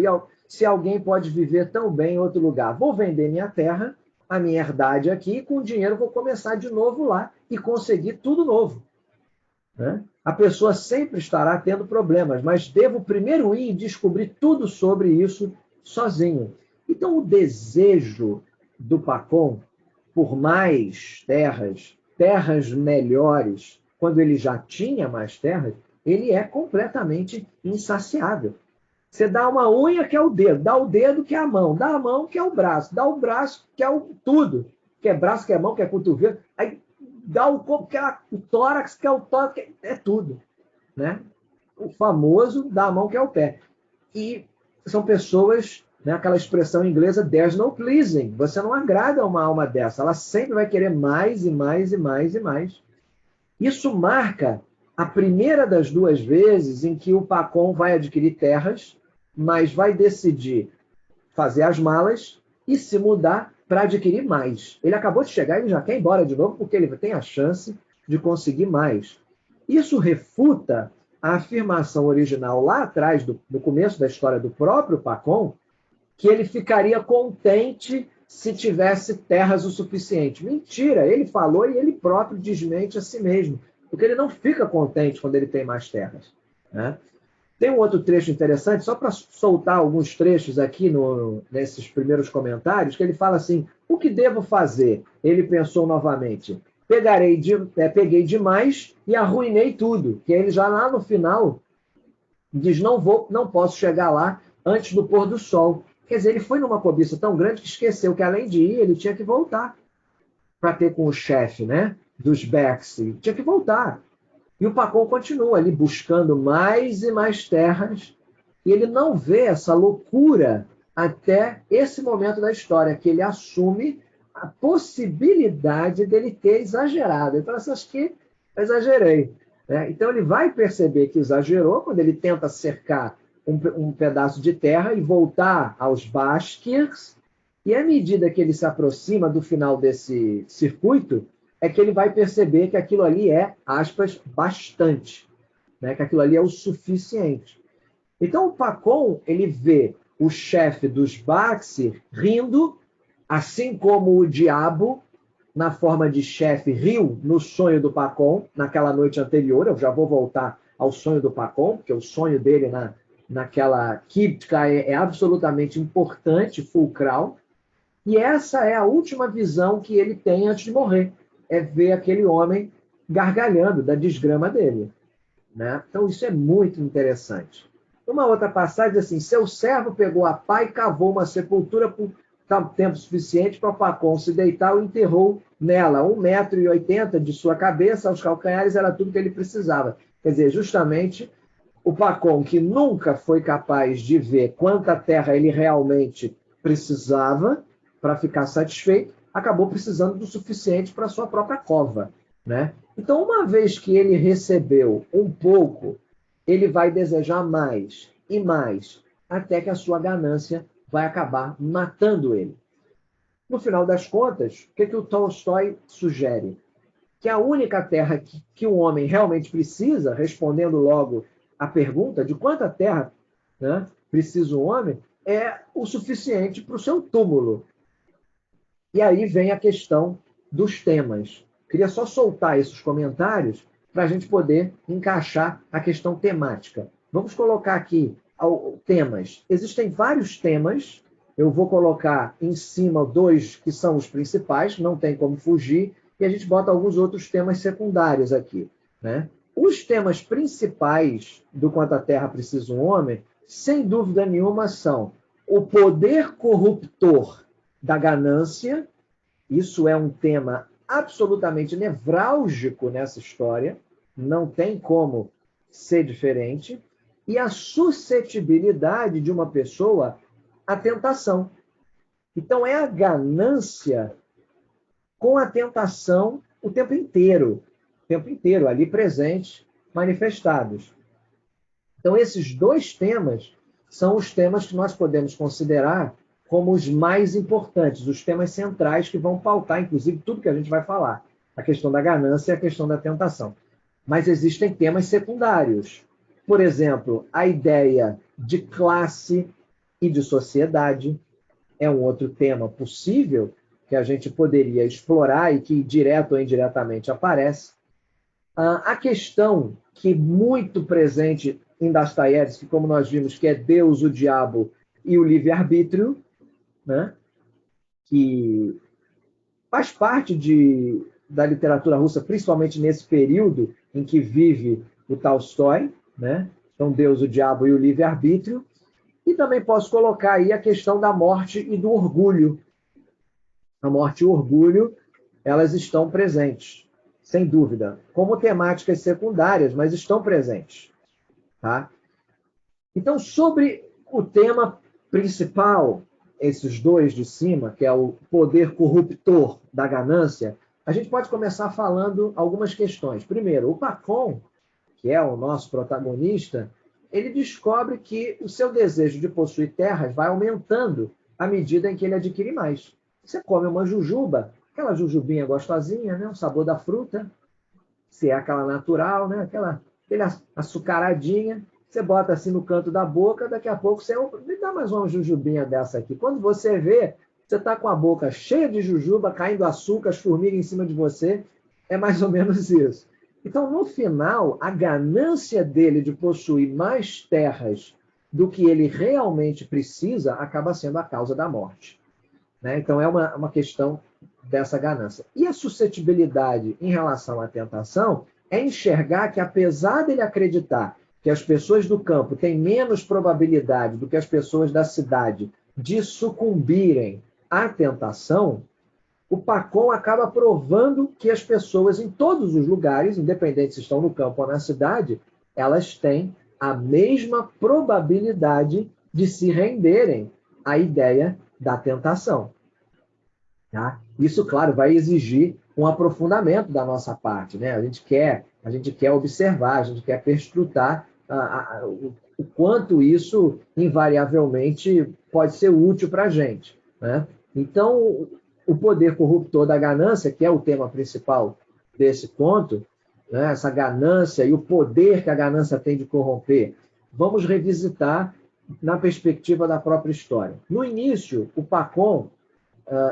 se alguém pode viver tão bem em outro lugar? Vou vender minha terra, a minha herdade aqui, e com o dinheiro vou começar de novo lá e conseguir tudo novo. Né? A pessoa sempre estará tendo problemas, mas devo primeiro ir e descobrir tudo sobre isso sozinho. Então, o desejo do Pacom por mais terras melhores, quando ele já tinha mais terras, ele é completamente insaciável. Você dá uma unha que é o dedo, dá o dedo que é a mão, dá a mão que é o braço, dá o braço que é o tudo, que é braço, que é mão, que é cotovelo, aí dá o corpo que é o tórax, que é o tórax, que é tudo. Né? O famoso dá a mão que é o pé. E são pessoas, né, aquela expressão inglesa, there's no pleasing. Você não agrada uma alma dessa, ela sempre vai querer mais e mais e mais e mais. Isso marca a primeira das duas vezes em que o Pacom vai adquirir terras, mas vai decidir fazer as malas e se mudar para adquirir mais. Ele acabou de chegar e ele já quer ir embora de novo porque ele tem a chance de conseguir mais. Isso refuta a afirmação original lá atrás, no começo da história do próprio Pacom, que ele ficaria contente se tivesse terras o suficiente. Mentira, ele falou e ele próprio desmente a si mesmo, porque ele não fica contente quando ele tem mais terras. Né? Tem um outro trecho interessante, só para soltar alguns trechos aqui nesses primeiros comentários, que ele fala assim, o que devo fazer? Ele pensou novamente, peguei demais e arruinei tudo. Que ele já lá no final diz, não posso chegar lá antes do pôr do sol. Quer dizer, ele foi numa cobiça tão grande que esqueceu que além de ir, ele tinha que voltar para ter com o chefe, né, dos Baxi. Tinha que voltar. E o Pacom continua ali buscando mais e mais terras, e ele não vê essa loucura até esse momento da história, que ele assume a possibilidade dele ter exagerado. Ele fala assim, acho que exagerei. Né? Então ele vai perceber que exagerou quando ele tenta cercar um pedaço de terra e voltar aos Bashkirs, e à medida que ele se aproxima do final desse circuito, é que ele vai perceber que aquilo ali é, aspas, bastante, né? Que aquilo ali é o suficiente. Então o Pacon, ele vê o chefe dos Baxir rindo, assim como o diabo, na forma de chefe, riu no sonho do Pacon, naquela noite anterior. Eu já vou voltar ao sonho do Pacon, porque o sonho dele naquela Kiptka é absolutamente importante, fulcral. E essa é a última visão que ele tem antes de morrer. É ver aquele homem gargalhando da desgrama dele. Né? Então isso é muito interessante. Uma outra passagem assim, seu servo pegou a pá e cavou uma sepultura por tempo suficiente para o Pacon se deitar e enterrou nela 1,80 m de sua cabeça aos calcanhares, era tudo que ele precisava. Quer dizer, justamente o Pacon, que nunca foi capaz de ver quanta terra ele realmente precisava para ficar satisfeito, acabou precisando do suficiente para sua própria cova. Né? Então, uma vez que ele recebeu um pouco, ele vai desejar mais e mais, até que a sua ganância vai acabar matando ele. No final das contas, o que o Tolstói sugere? Que a única terra que um homem realmente precisa, respondendo logo a pergunta de quanta terra, né, precisa um homem, é o suficiente para o seu túmulo. E aí vem a questão dos temas. Queria só soltar esses comentários para a gente poder encaixar a questão temática. Vamos colocar aqui temas. Existem vários temas. Eu vou colocar em cima 2 que são os principais, não tem como fugir, e a gente bota alguns outros temas secundários aqui. Né? Os temas principais do Quanto a Terra Precisa um Homem, sem dúvida nenhuma, são o poder corruptor da ganância. Isso é um tema absolutamente nevrálgico nessa história, não tem como ser diferente, e a suscetibilidade de uma pessoa à tentação. Então é a ganância com a tentação o tempo inteiro ali presentes, manifestados. Então esses 2 temas são os temas que nós podemos considerar como os mais importantes, os temas centrais que vão pautar, inclusive, tudo que a gente vai falar. A questão da ganância e a questão da tentação. Mas existem temas secundários. Por exemplo, a ideia de classe e de sociedade é um outro tema possível que a gente poderia explorar e que, direto ou indiretamente, aparece. A questão que muito presente em Dostoiévski, como nós vimos, que é Deus, o diabo e o livre-arbítrio, né? Que faz parte da literatura russa, principalmente nesse período em que vive o Tolstói, né? Então, Deus, o diabo e o livre-arbítrio. E também posso colocar aí a questão da morte e do orgulho. A morte e o orgulho, elas estão presentes, sem dúvida, como temáticas secundárias, mas estão presentes. Tá? Então, sobre o tema principal, esses 2 de cima, que é o poder corruptor da ganância, a gente pode começar falando algumas questões. Primeiro, o Pacon, que é o nosso protagonista, ele descobre que o seu desejo de possuir terras vai aumentando à medida em que ele adquire mais. Você come uma jujuba, aquela jujubinha gostosinha, né? O sabor da fruta, se é aquela natural, né? Aquela açucaradinha, você bota assim no canto da boca, daqui a pouco você me dá mais uma jujubinha dessa aqui. Quando você vê, você está com a boca cheia de jujuba, caindo açúcar, as formigas em cima de você, é mais ou menos isso. Então, no final, a ganância dele de possuir mais terras do que ele realmente precisa acaba sendo a causa da morte. Né? Então, é uma questão dessa ganância. E a suscetibilidade em relação à tentação é enxergar que, apesar dele acreditar que as pessoas do campo têm menos probabilidade do que as pessoas da cidade de sucumbirem à tentação, o Pacon acaba provando que as pessoas em todos os lugares, independente se estão no campo ou na cidade, elas têm a mesma probabilidade de se renderem à ideia da tentação. Tá? Isso, claro, vai exigir um aprofundamento da nossa parte, né? A gente quer observar, a gente quer perscrutar o quanto isso invariavelmente pode ser útil para a gente, né? Então, o poder corruptor da ganância, que é o tema principal desse conto, né? Essa ganância e o poder que a ganância tem de corromper, vamos revisitar na perspectiva da própria história. No início, o Pacon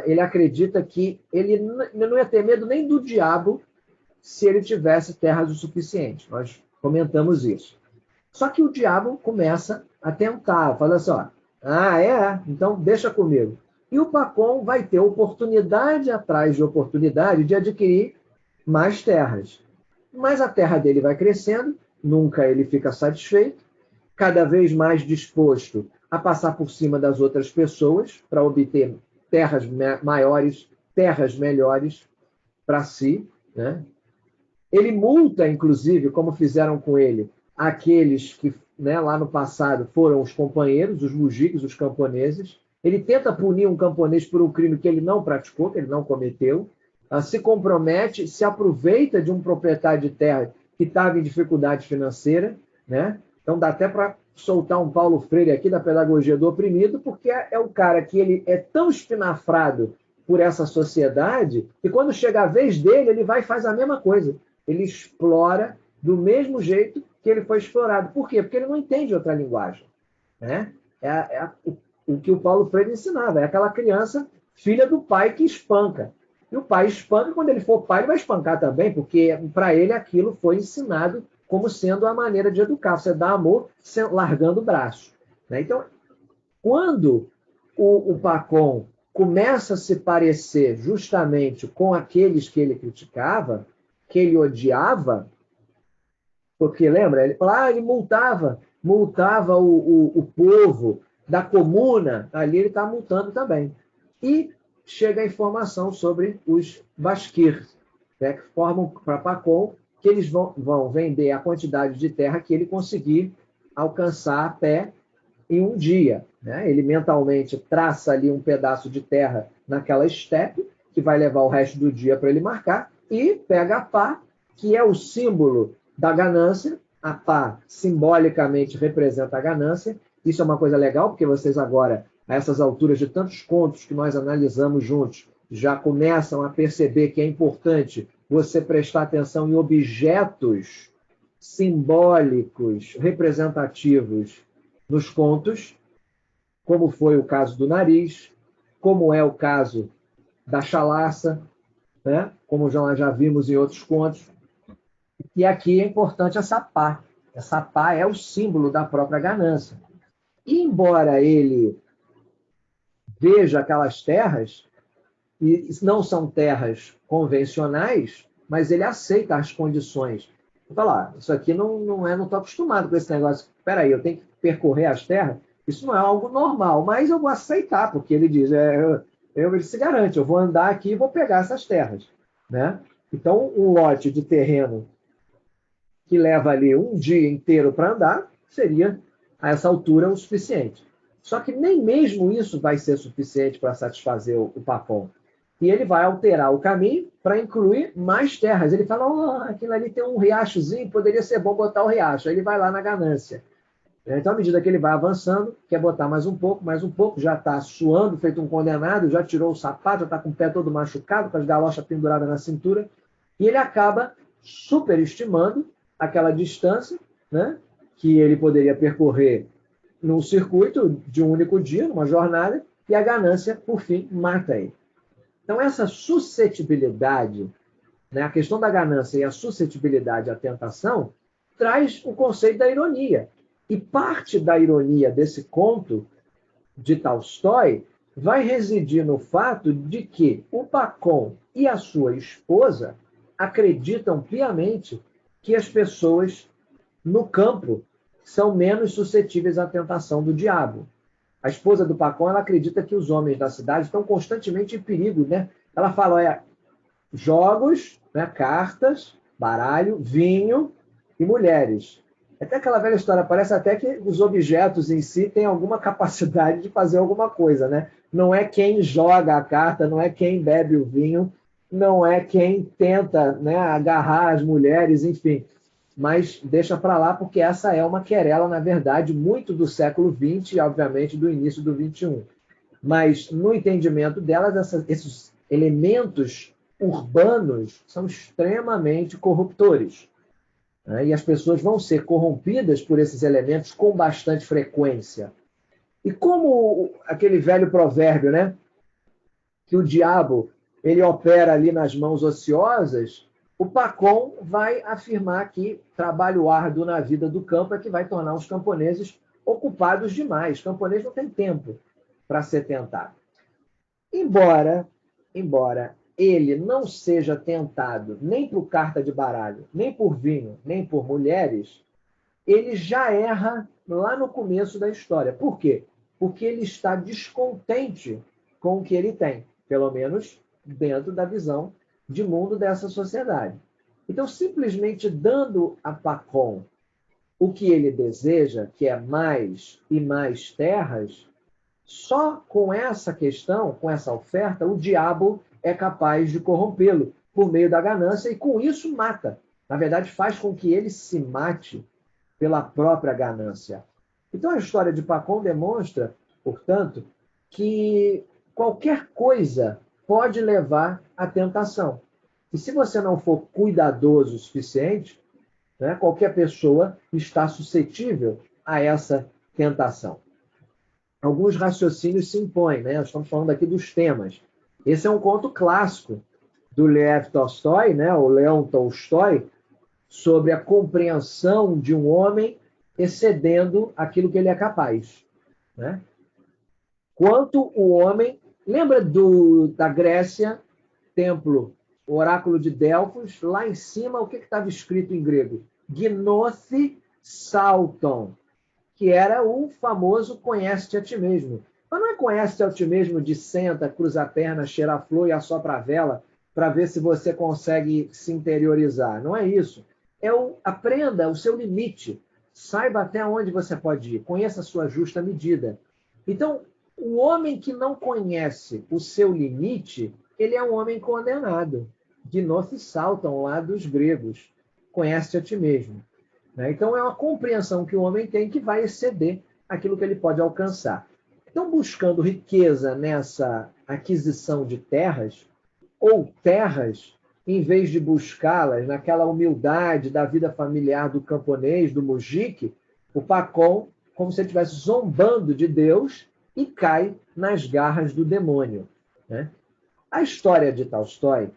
ele acredita que ele não ia ter medo nem do diabo se ele tivesse terras o suficiente. Nós comentamos isso. Só que o diabo começa a tentar, fala assim, ó, então deixa comigo. E o Pacon vai ter oportunidade atrás de oportunidade de adquirir mais terras. Mas a terra dele vai crescendo, nunca ele fica satisfeito, cada vez mais disposto a passar por cima das outras pessoas para obter terras maiores, terras melhores para si, né? Ele multa, inclusive, como fizeram com ele, aqueles que, né, lá no passado foram os companheiros, os mujiques, os camponeses. Ele tenta punir um camponês por um crime que ele não praticou, que ele não cometeu. Se compromete, se aproveita de um proprietário de terra que estava em dificuldade financeira, né? Então dá até para soltar um Paulo Freire aqui da pedagogia do oprimido, porque é o cara que ele é tão espinafrado por essa sociedade que quando chega a vez dele, ele vai e faz a mesma coisa. Ele explora do mesmo jeito que ele foi explorado. Por quê? Porque ele não entende outra linguagem, né? O que o Paulo Freire ensinava. É aquela criança, filha do pai que espanca. E o pai espanca, quando ele for pai, ele vai espancar também, porque para ele aquilo foi ensinado como sendo a maneira de educar. Você dá amor largando o braço, né? Então, quando o Pacon começa a se parecer justamente com aqueles que ele criticava, que ele odiava, porque lembra, ele fala, ele multava o povo da comuna, ali ele está multando também. E chega a informação sobre os basquirs, né, que formam para Pacon, que eles vão vender a quantidade de terra que ele conseguir alcançar a pé em um dia, né? Ele mentalmente traça ali um pedaço de terra naquela estepe, que vai levar o resto do dia para ele marcar, e pega a pá, que é o símbolo da ganância. A pá simbolicamente representa a ganância. Isso é uma coisa legal, porque vocês agora, a essas alturas de tantos contos que nós analisamos juntos, já começam a perceber que é importante você prestar atenção em objetos simbólicos, representativos nos contos, como foi o caso do nariz, como é o caso da chalaça, né? Como já vimos em outros contos. E aqui é importante essa pá. Essa pá é o símbolo da própria ganância. E embora ele veja aquelas terras, e não são terras convencionais, mas ele aceita as condições. Falar, isso aqui não estou acostumado com esse negócio. Espera aí, eu tenho que percorrer as terras. Isso não é algo normal, mas eu vou aceitar, porque ele diz, ele se garante, eu vou andar aqui e vou pegar essas terras, né? Então, um lote de terreno que leva ali um dia inteiro para andar seria, a essa altura, o suficiente. Só que nem mesmo isso vai ser suficiente para satisfazer o Pacon. E ele vai alterar o caminho para incluir mais terras. Ele fala, aquilo ali tem um riachozinho, poderia ser bom botar o riacho. Aí ele vai lá na ganância. Então, à medida que ele vai avançando, quer botar mais um pouco, já está suando, feito um condenado, já tirou o sapato, já está com o pé todo machucado, com as galochas penduradas na cintura, e ele acaba superestimando aquela distância, né, que ele poderia percorrer num circuito de um único dia, numa jornada, e a ganância, por fim, mata ele. Então, essa suscetibilidade, né, a questão da ganância e a suscetibilidade à tentação, traz o conceito da ironia. E parte da ironia desse conto de Tolstói vai residir no fato de que o Pacon e a sua esposa acreditam piamente que as pessoas no campo são menos suscetíveis à tentação do diabo. A esposa do Pacon, ela acredita que os homens da cidade estão constantemente em perigo, né? Ela fala, jogos, né, cartas, baralho, vinho e mulheres. Até aquela velha história, parece até que os objetos em si têm alguma capacidade de fazer alguma coisa, né? Não é quem joga a carta, não é quem bebe o vinho, não é quem tenta, né, agarrar as mulheres, enfim. Mas deixa para lá, porque essa é uma querela, na verdade, muito do século XX e, obviamente, do início do XXI. Mas, no entendimento delas, esses elementos urbanos são extremamente corruptores, né? E as pessoas vão ser corrompidas por esses elementos com bastante frequência. E como aquele velho provérbio, né? Que o diabo ele opera ali nas mãos ociosas, o Pacon vai afirmar que trabalho árduo na vida do campo é que vai tornar os camponeses ocupados demais. O camponês não tem tempo para ser tentado. Embora ele não seja tentado nem por carta de baralho, nem por vinho, nem por mulheres, ele já erra lá no começo da história. Por quê? Porque ele está descontente com o que ele tem, pelo menos dentro da visão de mundo dessa sociedade. Então, simplesmente dando a Pacon o que ele deseja, que é mais e mais terras, só com essa questão, com essa oferta, o diabo é capaz de corrompê-lo por meio da ganância e com isso mata. Na verdade, faz com que ele se mate pela própria ganância. Então a história de Pacon demonstra, portanto, que qualquer coisa pode levar à tentação. E se você não for cuidadoso o suficiente, né, qualquer pessoa está suscetível a essa tentação. Alguns raciocínios se impõem, né? Nós estamos falando aqui dos temas. Esse é um conto clássico do Lev Tolstói, né? O Leão Tolstói, sobre a compreensão de um homem excedendo aquilo que ele é capaz, né? Quanto o homem... Lembra da Grécia, templo, o oráculo de Delfos? Lá em cima, o que estava escrito em grego? Gnothi Salton, que era o famoso conhece-te a ti mesmo. Mas não é conhece-te a ti mesmo de senta, cruza a perna, cheira a flor e assopra a vela para ver se você consegue se interiorizar. Não é isso. Aprenda o seu limite. Saiba até onde você pode ir. Conheça a sua justa medida. Então, o homem que não conhece o seu limite, ele é um homem condenado. Gnosis saltam lá dos gregos. Conhece-te a ti mesmo. Então, é uma compreensão que o homem tem que vai exceder aquilo que ele pode alcançar. Então, buscando riqueza nessa aquisição de terras, ou terras, em vez de buscá-las naquela humildade da vida familiar do camponês, do mujique, o Pacon, como se ele estivesse zombando de Deus e cai nas garras do demônio, né? A história de Tolstói,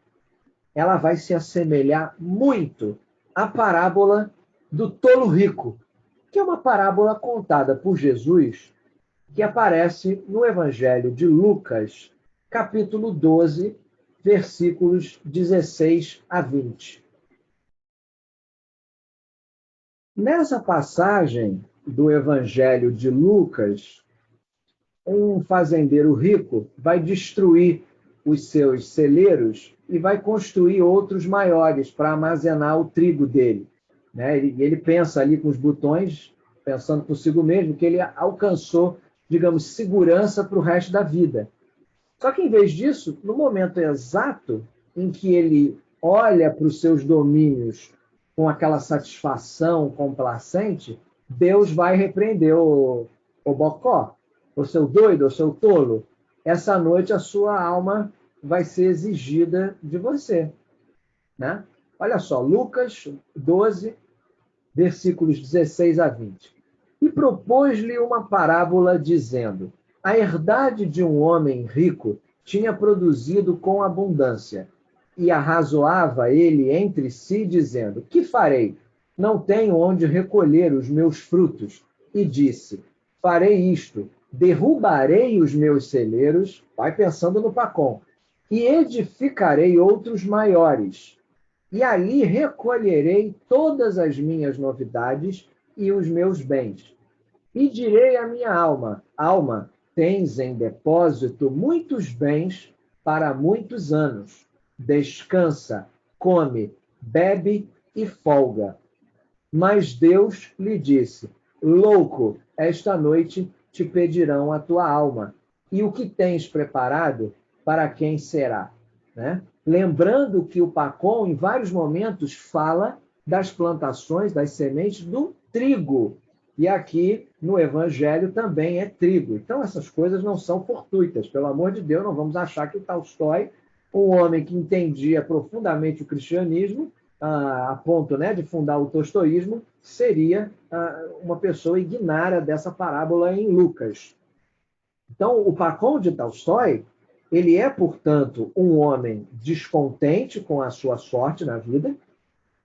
ela vai se assemelhar muito à parábola do tolo rico, que é uma parábola contada por Jesus, que aparece no Evangelho de Lucas, capítulo 12, versículos 16 a 20. Nessa passagem do Evangelho de Lucas, um fazendeiro rico vai destruir os seus celeiros e vai construir outros maiores para armazenar o trigo dele, né? Ele pensa ali com os botões, pensando consigo mesmo, que ele alcançou, digamos, segurança para o resto da vida. Só que, em vez disso, no momento exato em que ele olha para os seus domínios com aquela satisfação complacente, Deus vai repreender o bocó, o seu doido, o seu tolo. Essa noite a sua alma vai ser exigida de você, né? Olha só, Lucas 12, versículos 16 a 20. E propôs-lhe uma parábola dizendo: a herdade de um homem rico tinha produzido com abundância, e arrazoava ele entre si, dizendo: que farei? Não tenho onde recolher os meus frutos. E disse: farei isto, derrubarei os meus celeiros, vai pensando no Pacon, e edificarei outros maiores. E ali recolherei todas as minhas novidades e os meus bens. E direi à minha alma: alma, tens em depósito muitos bens para muitos anos. Descansa, come, bebe e folga. Mas Deus lhe disse: louco, esta noite te pedirão a tua alma. E o que tens preparado, para quem será? Né? Lembrando que o Pacom, em vários momentos, fala das plantações, das sementes do trigo. E aqui no Evangelho também é trigo. Então, essas coisas não são fortuitas. Pelo amor de Deus, não vamos achar que o Tolstói, um homem que entendia profundamente o cristianismo, a ponto, né, de fundar o tostoísmo, seria uma pessoa ignara dessa parábola em Lucas. Então, o Pacom de Tolstói, ele é, portanto, um homem descontente com a sua sorte na vida,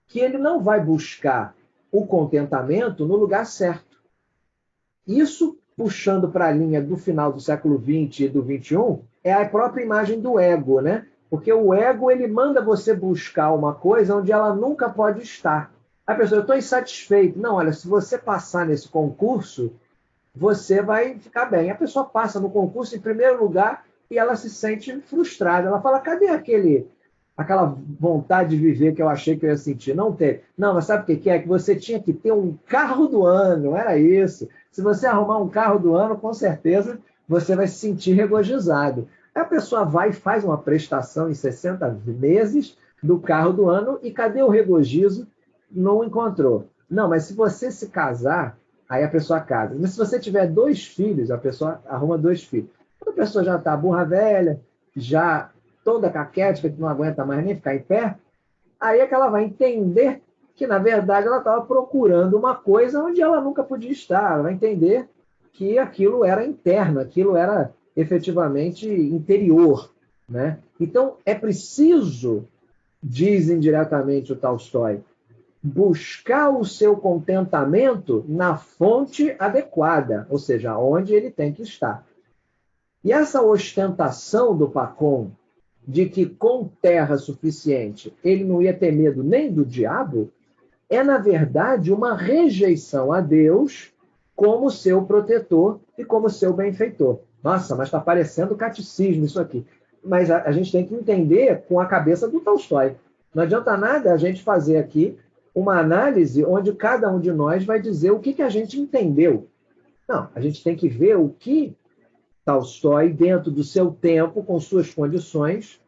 que ele não vai buscar o contentamento no lugar certo. Isso, puxando para a linha do final do século XX e do XXI, é a própria imagem do ego, né? Porque o ego, ele manda você buscar uma coisa onde ela nunca pode estar. A pessoa, eu estou insatisfeito. Não, olha, se você passar nesse concurso, você vai ficar bem. A pessoa passa no concurso em primeiro lugar e ela se sente frustrada. Ela fala, cadê aquela vontade de viver que eu achei que eu ia sentir? Não teve. Não, mas sabe o que é? Que você tinha que ter um carro do ano, era isso. Se você arrumar um carro do ano, com certeza você vai se sentir regozijado. Aí a pessoa vai e faz uma prestação em 60 meses do carro do ano e cadê o regozijo? Não encontrou. Não, mas se você se casar, aí a pessoa casa. Mas se você tiver 2 filhos, a pessoa arruma 2 filhos. Quando a pessoa já está burra velha, já toda caquética, que não aguenta mais nem ficar em pé, aí é que ela vai entender que, na verdade, ela estava procurando uma coisa onde ela nunca podia estar. Ela vai entender que aquilo era interno, aquilo era efetivamente interior. Né? Então, é preciso, diz indiretamente o Tolstói, buscar o seu contentamento na fonte adequada, ou seja, onde ele tem que estar. E essa ostentação do Pacom, de que com terra suficiente ele não ia ter medo nem do diabo, é, na verdade, uma rejeição a Deus como seu protetor e como seu benfeitor. Nossa, mas está parecendo catecismo isso aqui. Mas a gente tem que entender com a cabeça do Tolstói. Não adianta nada a gente fazer aqui uma análise onde cada um de nós vai dizer o que a gente entendeu. Não, a gente tem que ver o que Tolstói, dentro do seu tempo, com suas condições,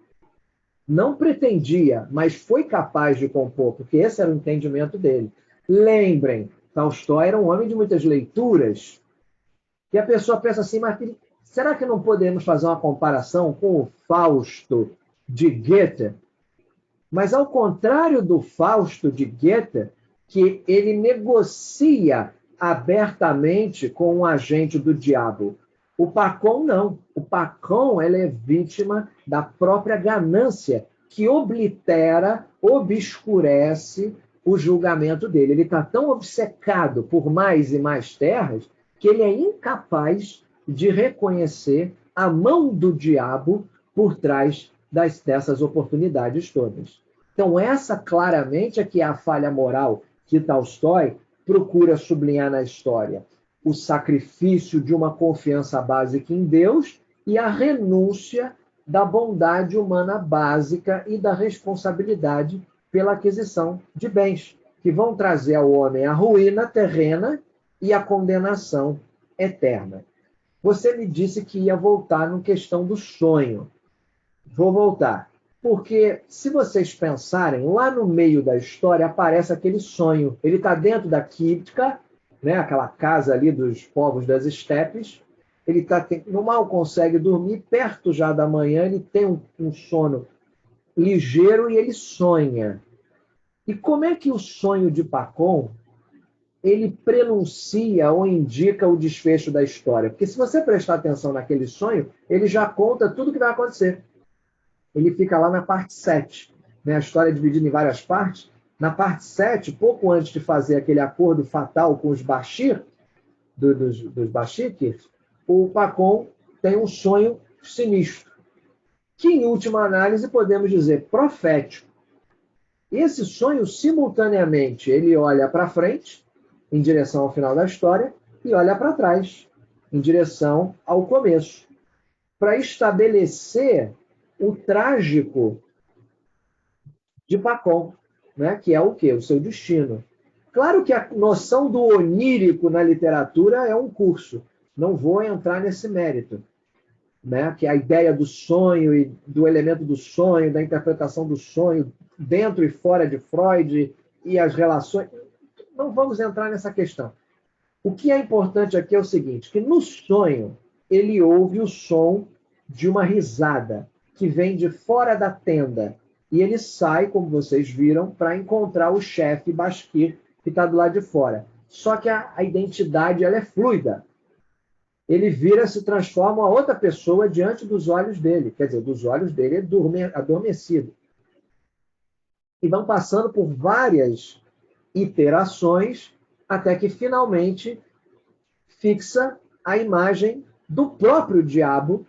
não pretendia, mas foi capaz de compor, porque esse era o entendimento dele. Lembrem, Tolstói era um homem de muitas leituras, e a pessoa pensa assim, mas será que não podemos fazer uma comparação com o Fausto de Goethe? Mas ao contrário do Fausto de Goethe, que ele negocia abertamente com um agente do diabo, o Pacom não. O Pacom ele é vítima da própria ganância que oblitera, obscurece o julgamento dele. Ele está tão obcecado por mais e mais terras que ele é incapaz de reconhecer a mão do diabo por trás dessas oportunidades todas. Então, essa claramente é que é a falha moral que Tolstói procura sublinhar na história. O sacrifício de uma confiança básica em Deus e a renúncia da bondade humana básica e da responsabilidade pela aquisição de bens, que vão trazer ao homem a ruína terrena e a condenação eterna. Você me disse que ia voltar na questão do sonho. Vou voltar. Porque, se vocês pensarem, lá no meio da história aparece aquele sonho. Ele está dentro da Kíptica, né, aquela casa ali dos povos das estepes. Ele mal consegue dormir, perto já da manhã, ele tem um sono ligeiro e ele sonha. E como é que o sonho de Pacom ele prenuncia ou indica o desfecho da história? Porque se você prestar atenção naquele sonho, ele já conta tudo o que vai acontecer. Ele fica lá na parte 7. Né? A história é dividida em várias partes. Na parte 7, pouco antes de fazer aquele acordo fatal com os Bashir, dos Bashikirs, o Pacom tem um sonho sinistro, que, em última análise, podemos dizer profético. E esse sonho, simultaneamente, ele olha para frente, em direção ao final da história, e olha para trás, em direção ao começo, para estabelecer o trágico de Pacom, né? Que é o quê? O seu destino. Claro que a noção do onírico na literatura é um curso, não vou entrar nesse mérito, né? Que é a ideia do sonho e do elemento do sonho, da interpretação do sonho dentro e fora de Freud e as relações. Não vamos entrar nessa questão. O que é importante aqui é o seguinte, que no sonho ele ouve o som de uma risada que vem de fora da tenda e ele sai, como vocês viram, para encontrar o chefe Bashkir que está do lado de fora. Só que a identidade ela é fluida. Ele vira, se transforma uma outra pessoa diante dos olhos dele, quer dizer, dos olhos dele adormecido. E vão passando por várias iterações até que finalmente fixa a imagem do próprio diabo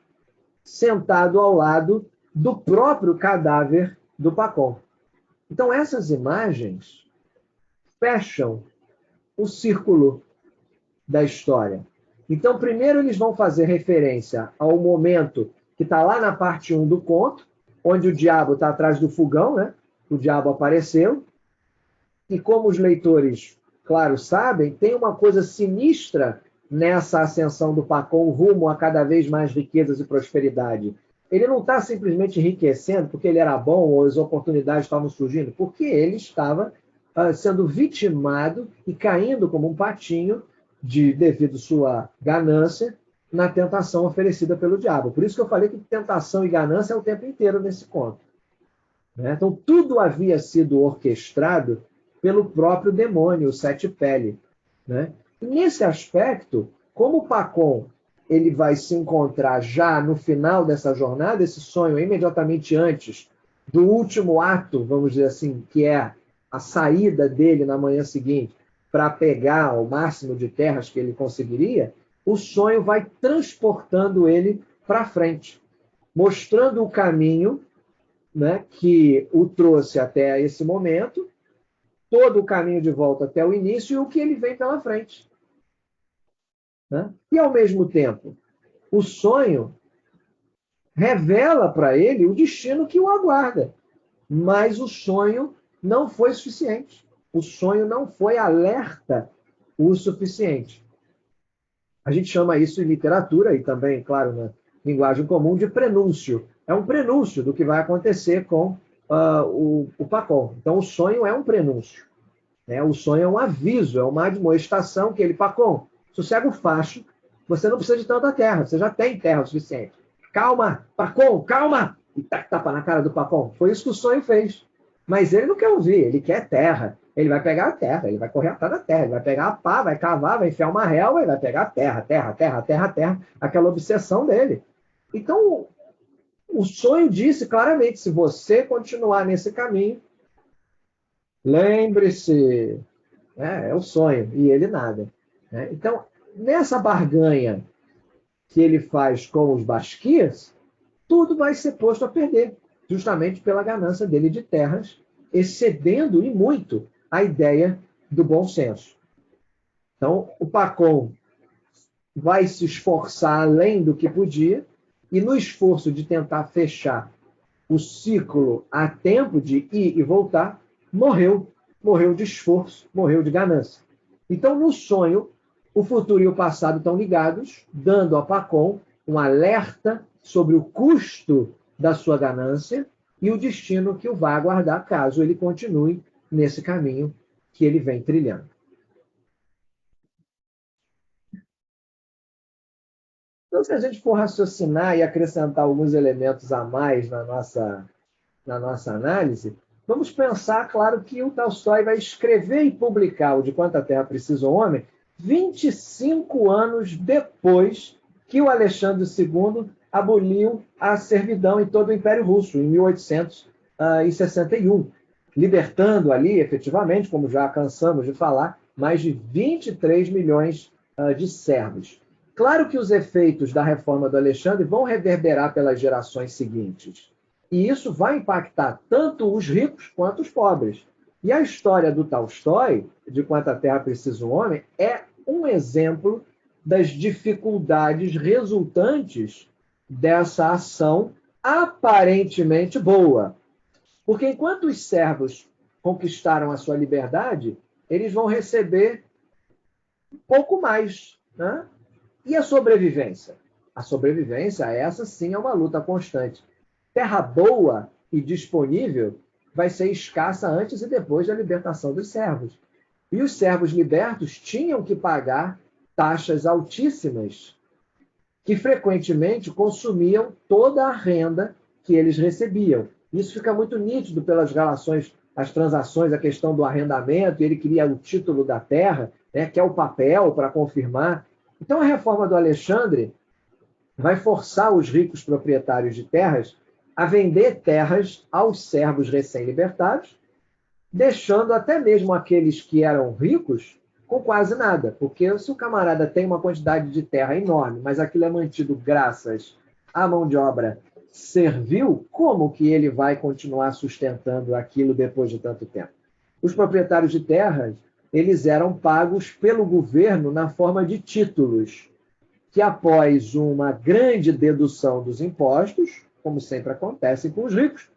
sentado ao lado do próprio cadáver do Pacon. Então essas imagens fecham o círculo da história. Então primeiro eles vão fazer referência ao momento que está lá na parte 1 do conto, onde o diabo está atrás do fogão, né? O diabo apareceu, e como os leitores, claro, sabem, tem uma coisa sinistra nessa ascensão do Pacon rumo a cada vez mais riquezas e prosperidade. Ele não está simplesmente enriquecendo porque ele era bom ou as oportunidades estavam surgindo, porque ele estava sendo vitimado e caindo como um patinho devido à sua ganância na tentação oferecida pelo diabo. Por isso que eu falei que tentação e ganância é o tempo inteiro nesse conto. Né? Então, tudo havia sido orquestrado pelo próprio demônio, o Sete Pele. Né? E nesse aspecto, como o Pacon ele vai se encontrar já no final dessa jornada, esse sonho imediatamente antes do último ato, vamos dizer assim, que é a saída dele na manhã seguinte para pegar o máximo de terras que ele conseguiria, o sonho vai transportando ele para frente, mostrando o caminho, né, que o trouxe até esse momento, todo o caminho de volta até o início e o que ele vem pela frente. Né? E, ao mesmo tempo, o sonho revela para ele o destino que o aguarda. Mas o sonho não foi suficiente. O sonho não foi alerta o suficiente. A gente chama isso em literatura e também, claro, na linguagem comum, de prenúncio. É um prenúncio do que vai acontecer com o Pacon. Então, o sonho é um prenúncio. Né? O sonho é um aviso, é uma admoestação que ele, Pacon, sossega o facho, você não precisa de tanta terra, você já tem terra o suficiente. Calma, Pacon, calma! E tapa na cara do Pacon. Foi isso que o sonho fez. Mas ele não quer ouvir, ele quer terra. Ele vai pegar a terra, ele vai correr atrás da terra, ele vai pegar a pá, vai cavar, vai enfiar uma relva e vai pegar a terra, terra, terra, terra, terra, aquela obsessão dele. Então, o sonho disse claramente, se você continuar nesse caminho, lembre-se, é o sonho, e ele nada. Né? Então, nessa barganha que ele faz com os Bashkirs, tudo vai ser posto a perder, justamente pela ganância dele de terras, excedendo e muito a ideia do bom senso. Então, o Pacon vai se esforçar além do que podia, e no esforço de tentar fechar o ciclo a tempo de ir e voltar, morreu. Morreu de esforço, morreu de ganância. Então, no sonho, o futuro e o passado estão ligados, dando a Pacon um alerta sobre o custo da sua ganância e o destino que o vai aguardar caso ele continue nesse caminho que ele vem trilhando. Então, se a gente for raciocinar e acrescentar alguns elementos a mais na nossa análise, vamos pensar, claro, que o Tolstói vai escrever e publicar o De Quanta Terra Precisa o Homem 25 anos depois que o Alexandre II aboliu a servidão em todo o Império Russo, em 1861, libertando ali, efetivamente, como já cansamos de falar, mais de 23 milhões de servos. Claro que os efeitos da reforma do Alexandre vão reverberar pelas gerações seguintes. E isso vai impactar tanto os ricos quanto os pobres. E a história do Tolstói, De Quanta Terra Precisa o Homem, é um exemplo das dificuldades resultantes dessa ação aparentemente boa. Porque enquanto os servos conquistaram a sua liberdade, eles vão receber um pouco mais, né? E a sobrevivência? A sobrevivência, essa sim é uma luta constante. Terra boa e disponível vai ser escassa antes e depois da libertação dos servos. E os servos libertos tinham que pagar taxas altíssimas, que frequentemente consumiam toda a renda que eles recebiam. Isso fica muito nítido pelas relações, as transações, a questão do arrendamento, ele queria o título da terra, né, que é o papel para confirmar. Então, a reforma do Alexandre vai forçar os ricos proprietários de terras a vender terras aos servos recém-libertados, deixando até mesmo aqueles que eram ricos com quase nada. Porque se o camarada tem uma quantidade de terra enorme, mas aquilo é mantido graças à mão de obra servil, como que ele vai continuar sustentando aquilo depois de tanto tempo? Os proprietários de terras, eles eram pagos pelo governo na forma de títulos, que após uma grande dedução dos impostos, como sempre acontece com os ricos,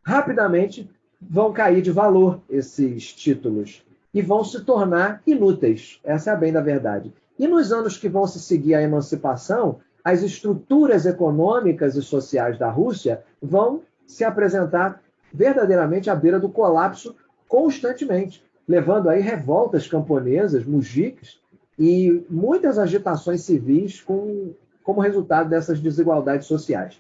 rapidamente vão cair de valor esses títulos e vão se tornar inúteis. Essa é a bem da verdade. E nos anos que vão se seguir a emancipação, as estruturas econômicas e sociais da Rússia vão se apresentar verdadeiramente à beira do colapso constantemente, levando aí revoltas camponesas, mujiques, e muitas agitações civis como resultado dessas desigualdades sociais.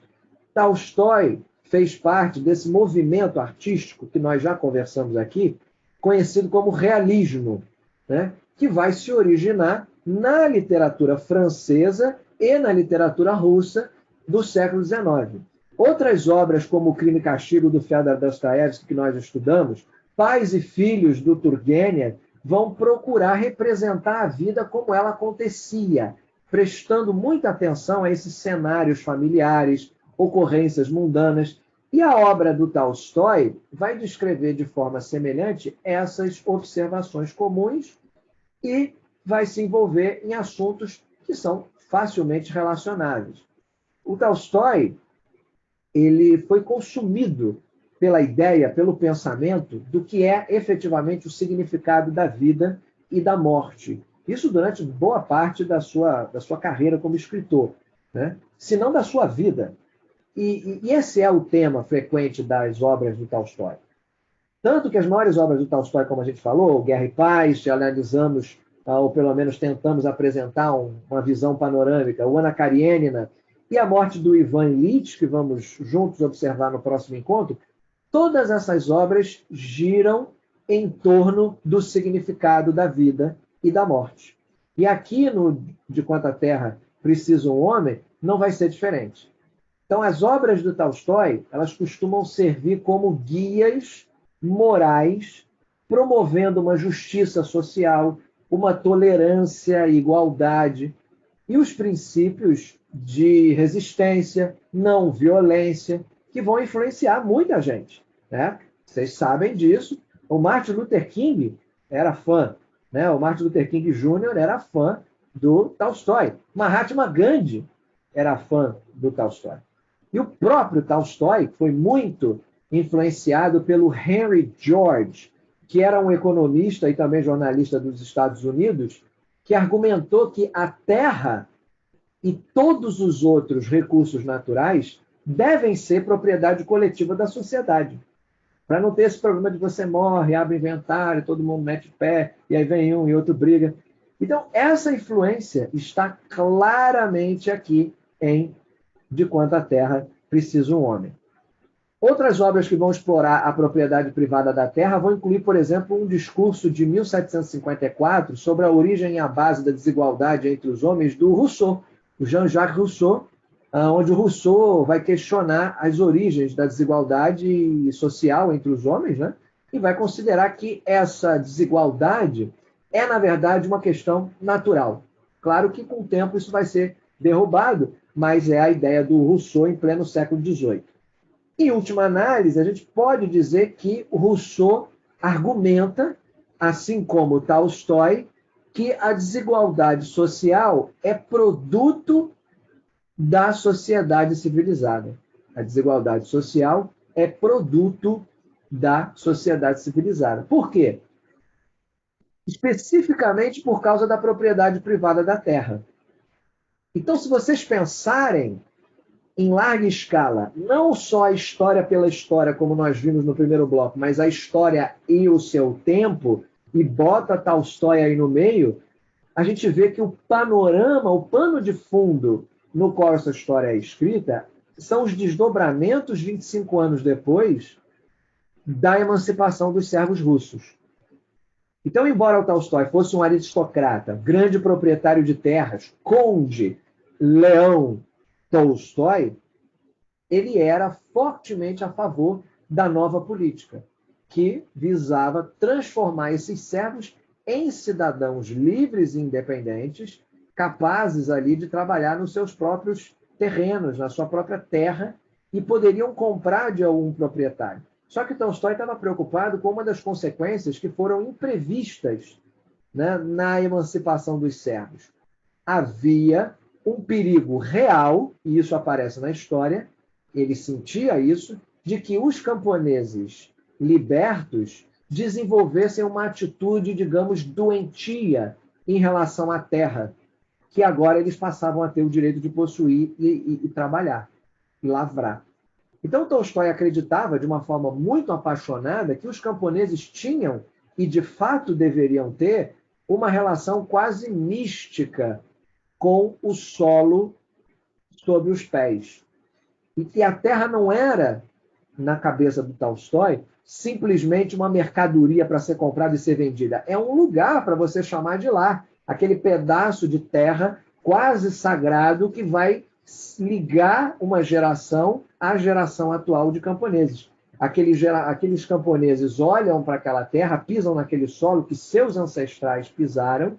Tolstói fez parte desse movimento artístico que nós já conversamos aqui, conhecido como realismo, né? Que vai se originar na literatura francesa e na literatura russa do século XIX. Outras obras, como O Crime e Castigo, do Fyodor Dostoiévski, que nós estudamos, Pais e Filhos, do Turgenev, vão procurar representar a vida como ela acontecia, prestando muita atenção a esses cenários familiares, ocorrências mundanas. E a obra do Tolstói vai descrever de forma semelhante essas observações comuns e vai se envolver em assuntos que são facilmente relacionáveis. O Tolstói, ele foi consumido pela ideia, pelo pensamento do que é efetivamente o significado da vida e da morte. Isso durante boa parte da sua carreira como escritor, né? Se não da sua vida. E esse é o tema frequente das obras do Tolstói. Tanto que as maiores obras do Tolstói, como a gente falou, Guerra e Paz, analisamos, ou pelo menos tentamos apresentar uma visão panorâmica, o Anna Karenina e a morte do Ivan Ilitch, que vamos juntos observar no próximo encontro, todas essas obras giram em torno do significado da vida e da morte. E aqui no De Quanta Terra Precisa um Homem, não vai ser diferente. Então, as obras do Tolstói, elas costumam servir como guias morais, promovendo uma justiça social, uma tolerância e igualdade, e os princípios de resistência, não violência, que vão influenciar muita gente, né? Vocês sabem disso. O Martin Luther King era fã, né? O Martin Luther King Jr. era fã do Tolstói. Mahatma Gandhi era fã do Tolstói. E o próprio Tolstói foi muito influenciado pelo Henry George, que era um economista e também jornalista dos Estados Unidos, que argumentou que a terra e todos os outros recursos naturais devem ser propriedade coletiva da sociedade. Para não ter esse problema de você morre, abre inventário, todo mundo mete pé, e aí vem um e outro briga. Então, essa influência está claramente aqui em De Quanta Terra Precisa um Homem. Outras obras que vão explorar a propriedade privada da terra vão incluir, por exemplo, um discurso de 1754 sobre a origem e a base da desigualdade entre os homens do Rousseau, o Jean-Jacques Rousseau, onde o Rousseau vai questionar as origens da desigualdade social entre os homens, né? E vai considerar que essa desigualdade é, na verdade, uma questão natural. Claro que, com o tempo, isso vai ser derrubado, mas é a ideia do Rousseau em pleno século XVIII. Em última análise, a gente pode dizer que o Rousseau argumenta, assim como Tolstói, que a desigualdade social é produto da sociedade civilizada. A desigualdade social é produto da sociedade civilizada. Por quê? especificamente por causa da propriedade privada da terra. Então, se vocês pensarem em larga escala, não só a história pela história, como nós vimos no primeiro bloco, mas a história e o seu tempo, e bota Tolstói aí no meio, a gente vê que o panorama, o pano de fundo no qual essa história é escrita, são os desdobramentos 25 anos depois da emancipação dos servos russos. Então, embora o Tolstói fosse um aristocrata, grande proprietário de terras, conde Leão Tolstói, ele era fortemente a favor da nova política, que visava transformar esses servos em cidadãos livres e independentes, capazes ali de trabalhar nos seus próprios terrenos, na sua própria terra, e poderiam comprar de algum proprietário. Só que Tolstói estava preocupado com uma das consequências que foram imprevistas, né, na emancipação dos servos. Havia um perigo real, e isso aparece na história, ele sentia isso, de que os camponeses libertos desenvolvessem uma atitude, digamos, doentia em relação à terra, que agora eles passavam a ter o direito de possuir e trabalhar, e lavrar. Então, Tolstói acreditava, de uma forma muito apaixonada, que os camponeses tinham, e de fato deveriam ter, uma relação quase mística com o solo sob os pés. E que a terra não era, na cabeça do Tolstói, simplesmente uma mercadoria para ser comprada e ser vendida. É um lugar para você chamar de lar. Aquele pedaço de terra quase sagrado que vai ligar uma geração à geração atual de camponeses. Aqueles camponeses olham para aquela terra, pisam naquele solo que seus ancestrais pisaram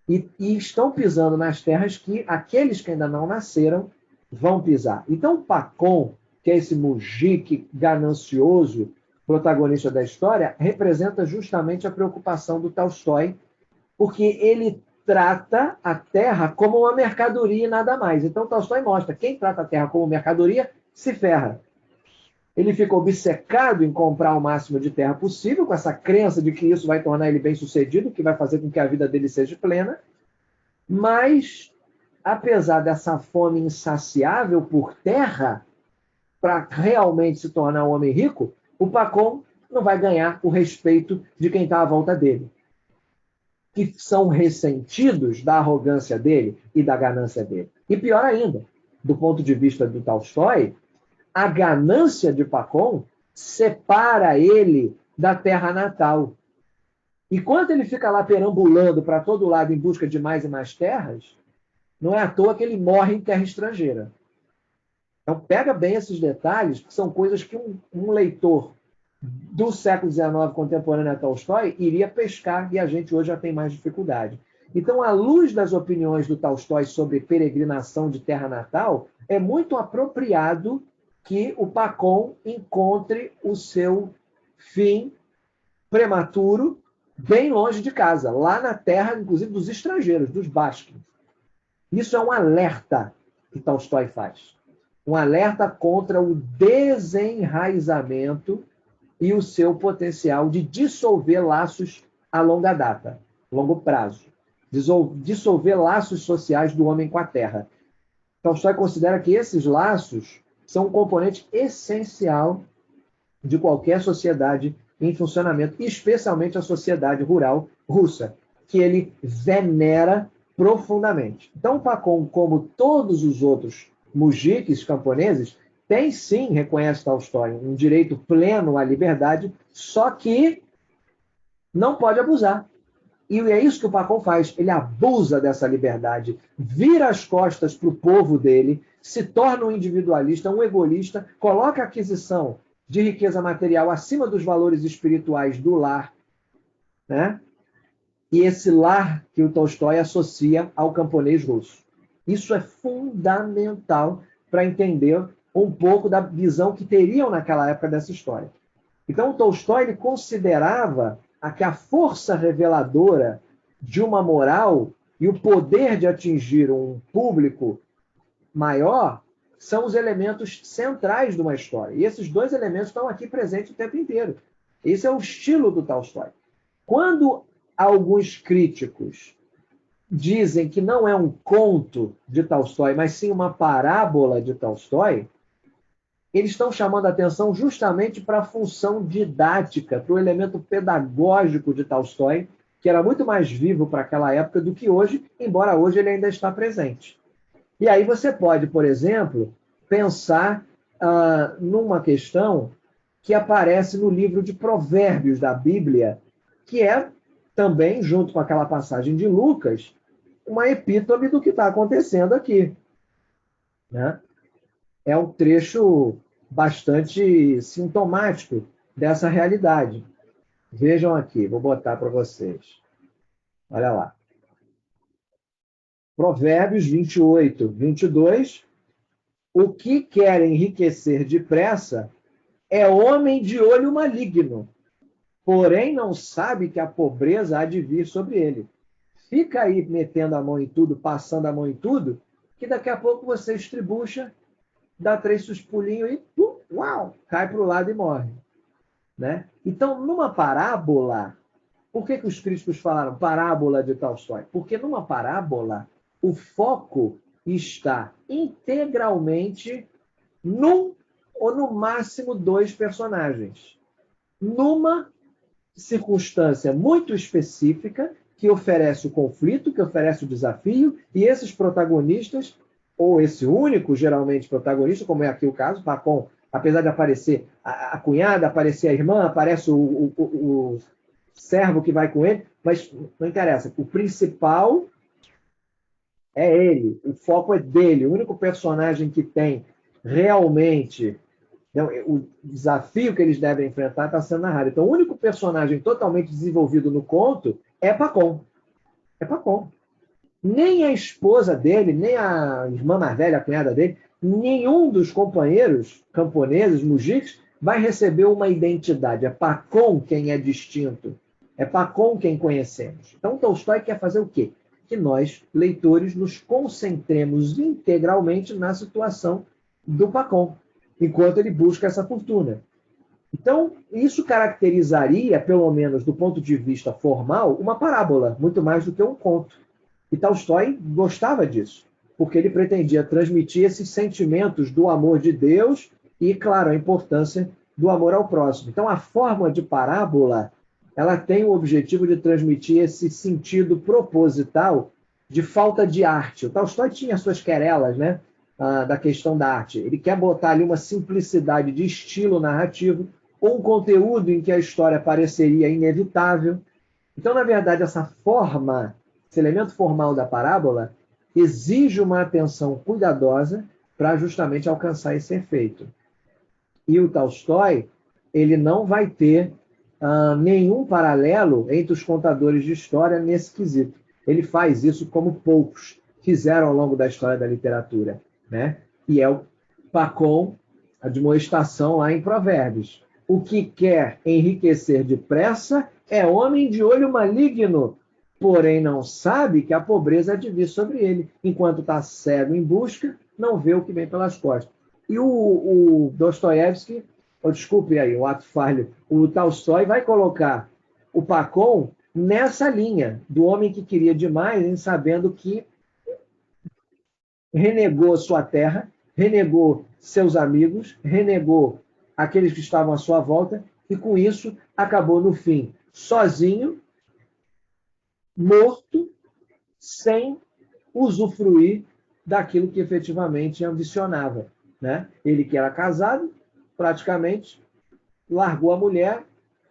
e estão pisando nas terras que aqueles que ainda não nasceram vão pisar. Então, Pacon, que é esse mujique ganancioso, protagonista da história, representa justamente a preocupação do Tolstói, porque ele trata a terra como uma mercadoria e nada mais. Então, Tolstói mostra, quem trata a terra como mercadoria se ferra. Ele fica obcecado em comprar o máximo de terra possível, com essa crença de que isso vai tornar ele bem-sucedido, que vai fazer com que a vida dele seja plena. Mas, apesar dessa fome insaciável por terra, para realmente se tornar um homem rico, o Pacon não vai ganhar o respeito de quem está à volta dele, que são ressentidos da arrogância dele e da ganância dele. E pior ainda, do ponto de vista do Tolstói, a ganância de Pacon separa ele da terra natal. E quando ele fica lá perambulando para todo lado em busca de mais e mais terras, não é à toa que ele morre em terra estrangeira. Então, pega bem esses detalhes, que são coisas que um leitor do século XIX contemporâneo a Tolstói iria pescar e a gente hoje já tem mais dificuldade. Então, à luz das opiniões do Tolstói sobre peregrinação de terra natal, é muito apropriado que o Pacon encontre o seu fim prematuro bem longe de casa, lá na terra, inclusive, dos estrangeiros, dos bascos. Isso é um alerta que Tolstói faz. Um alerta contra o desenraizamento e o seu potencial de dissolver laços a longa data, longo prazo. Dissolver laços sociais do homem com a terra. Tolstói considera que esses laços são um componente essencial de qualquer sociedade em funcionamento, especialmente a sociedade rural russa, que ele venera profundamente. Então, Pacon, como todos os outros mujiques camponeses, tem sim, reconhece Tolstói, um direito pleno à liberdade, só que não pode abusar. E é isso que o Pacon faz. Ele abusa dessa liberdade, vira as costas para o povo dele, se torna um individualista, um egoísta, coloca a aquisição de riqueza material acima dos valores espirituais do lar, né? E esse lar que o Tolstói associa ao camponês russo. Isso é fundamental para entender um pouco da visão que teriam naquela época dessa história. Então, o Tolstói ele considerava que a força reveladora de uma moral e o poder de atingir um público maior são os elementos centrais de uma história. E esses dois elementos estão aqui presentes o tempo inteiro. Esse é o estilo do Tolstói. Quando alguns críticos dizem que não é um conto de Tolstói, mas sim uma parábola de Tolstói, eles estão chamando a atenção justamente para a função didática, para o elemento pedagógico de Tolstói, que era muito mais vivo para aquela época do que hoje, embora hoje ele ainda está presente. E aí você pode, por exemplo, pensar numa questão que aparece no livro de Provérbios da Bíblia, que é também, junto com aquela passagem de Lucas, uma epítome do que está acontecendo aqui. Né? É um trecho bastante sintomático dessa realidade. Vejam aqui, vou botar para vocês. Olha lá. Provérbios 28, 22. O que quer enriquecer depressa é homem de olho maligno, porém não sabe que a pobreza há de vir sobre ele. Fica aí metendo a mão em tudo, passando a mão em tudo, que daqui a pouco você estribucha, dá 3 suspulinhos e uau, cai para o lado e morre. Né? Então, numa parábola, por que os críticos falaram parábola de Tolstói? Porque numa parábola, o foco está integralmente num ou no máximo 2 personagens. Numa circunstância muito específica que oferece o conflito, que oferece o desafio, e esses protagonistas, ou esse único, geralmente, protagonista, como é aqui o caso, Pacom, apesar de aparecer a cunhada, aparecer a irmã, aparece o servo que vai com ele, mas não interessa. O principal é ele, o foco é dele, o único personagem que tem realmente o desafio que eles devem enfrentar está sendo narrado. Então, o único personagem totalmente desenvolvido no conto é Pacom. É Pacom. Nem a esposa dele, nem a irmã mais velha, a cunhada dele, nenhum dos companheiros camponeses, mujiques, vai receber uma identidade. É Pacom quem é distinto. É Pacom quem conhecemos. Então, Tolstói quer fazer o quê? Que nós, leitores, nos concentremos integralmente na situação do Pacom, enquanto ele busca essa fortuna. Então, isso caracterizaria, pelo menos do ponto de vista formal, uma parábola, muito mais do que um conto. E Tolstói gostava disso, porque ele pretendia transmitir esses sentimentos do amor de Deus e, claro, a importância do amor ao próximo. Então, a forma de parábola, ela tem o objetivo de transmitir esse sentido proposital de falta de arte. O Tolstói tinha suas querelas, né? Da questão da arte. Ele quer botar ali uma simplicidade de estilo narrativo, um conteúdo em que a história pareceria inevitável. Então, na verdade, essa forma, esse elemento formal da parábola, exige uma atenção cuidadosa para justamente alcançar esse efeito. E o Tolstói, ele não vai ter nenhum paralelo entre os contadores de história nesse quesito. Ele faz isso como poucos fizeram ao longo da história da literatura. Né? E é o Pacom, a admoestação lá em Provérbios. O que quer enriquecer depressa é homem de olho maligno, porém não sabe que a pobreza há de vir sobre ele. Enquanto está cego em busca, não vê o que vem pelas costas. E o Dostoiévski, desculpe aí, o ato falho, o Tolstói vai colocar o Pacom nessa linha do homem que queria demais, em sabendo que renegou sua terra, renegou seus amigos, renegou aqueles que estavam à sua volta, e com isso acabou, no fim, sozinho, morto, sem usufruir daquilo que efetivamente ambicionava. Né? Ele que era casado, praticamente largou a mulher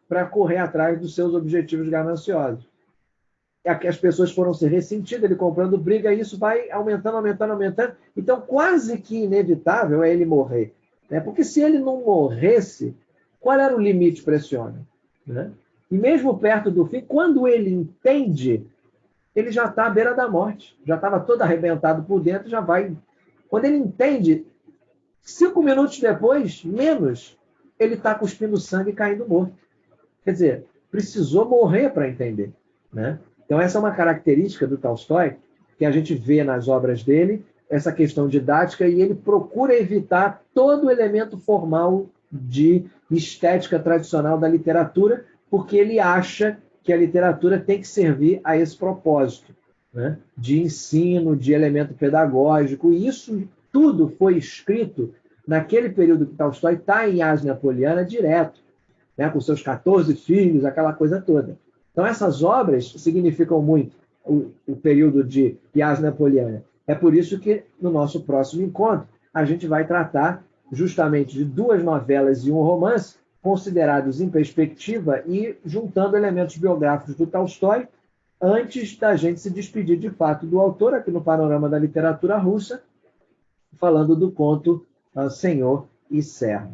para correr atrás dos seus objetivos gananciosos. As pessoas foram se ressentindo, ele comprando briga, e isso vai aumentando, aumentando, aumentando. Então, quase que inevitável é ele morrer. Né? Porque se ele não morresse, qual era o limite para esse homem? Né? E mesmo perto do fim, quando ele entende, ele já está à beira da morte. Já estava todo arrebentado por dentro, já vai... Quando ele entende, 5 minutos depois, menos, ele está cuspindo sangue e caindo morto. Quer dizer, precisou morrer para entender. Né? Então, essa é uma característica do Tolstói que a gente vê nas obras dele, essa questão didática, e ele procura evitar todo o elemento formal de estética tradicional da literatura, porque ele acha que a literatura tem que servir a esse propósito, né? De ensino, de elemento pedagógico, e isso tudo foi escrito naquele período que Tolstói está em Yasna Poliana direto, né? Com seus 14 filhos, aquela coisa toda. Então, essas obras significam muito o período de Yasna Poliana. É por isso que, no nosso próximo encontro, a gente vai tratar justamente de 2 novelas e um romance, considerados em perspectiva e juntando elementos biográficos do Tolstói, antes da gente se despedir de fato do autor, aqui no panorama da literatura russa, falando do conto Senhor e Servo.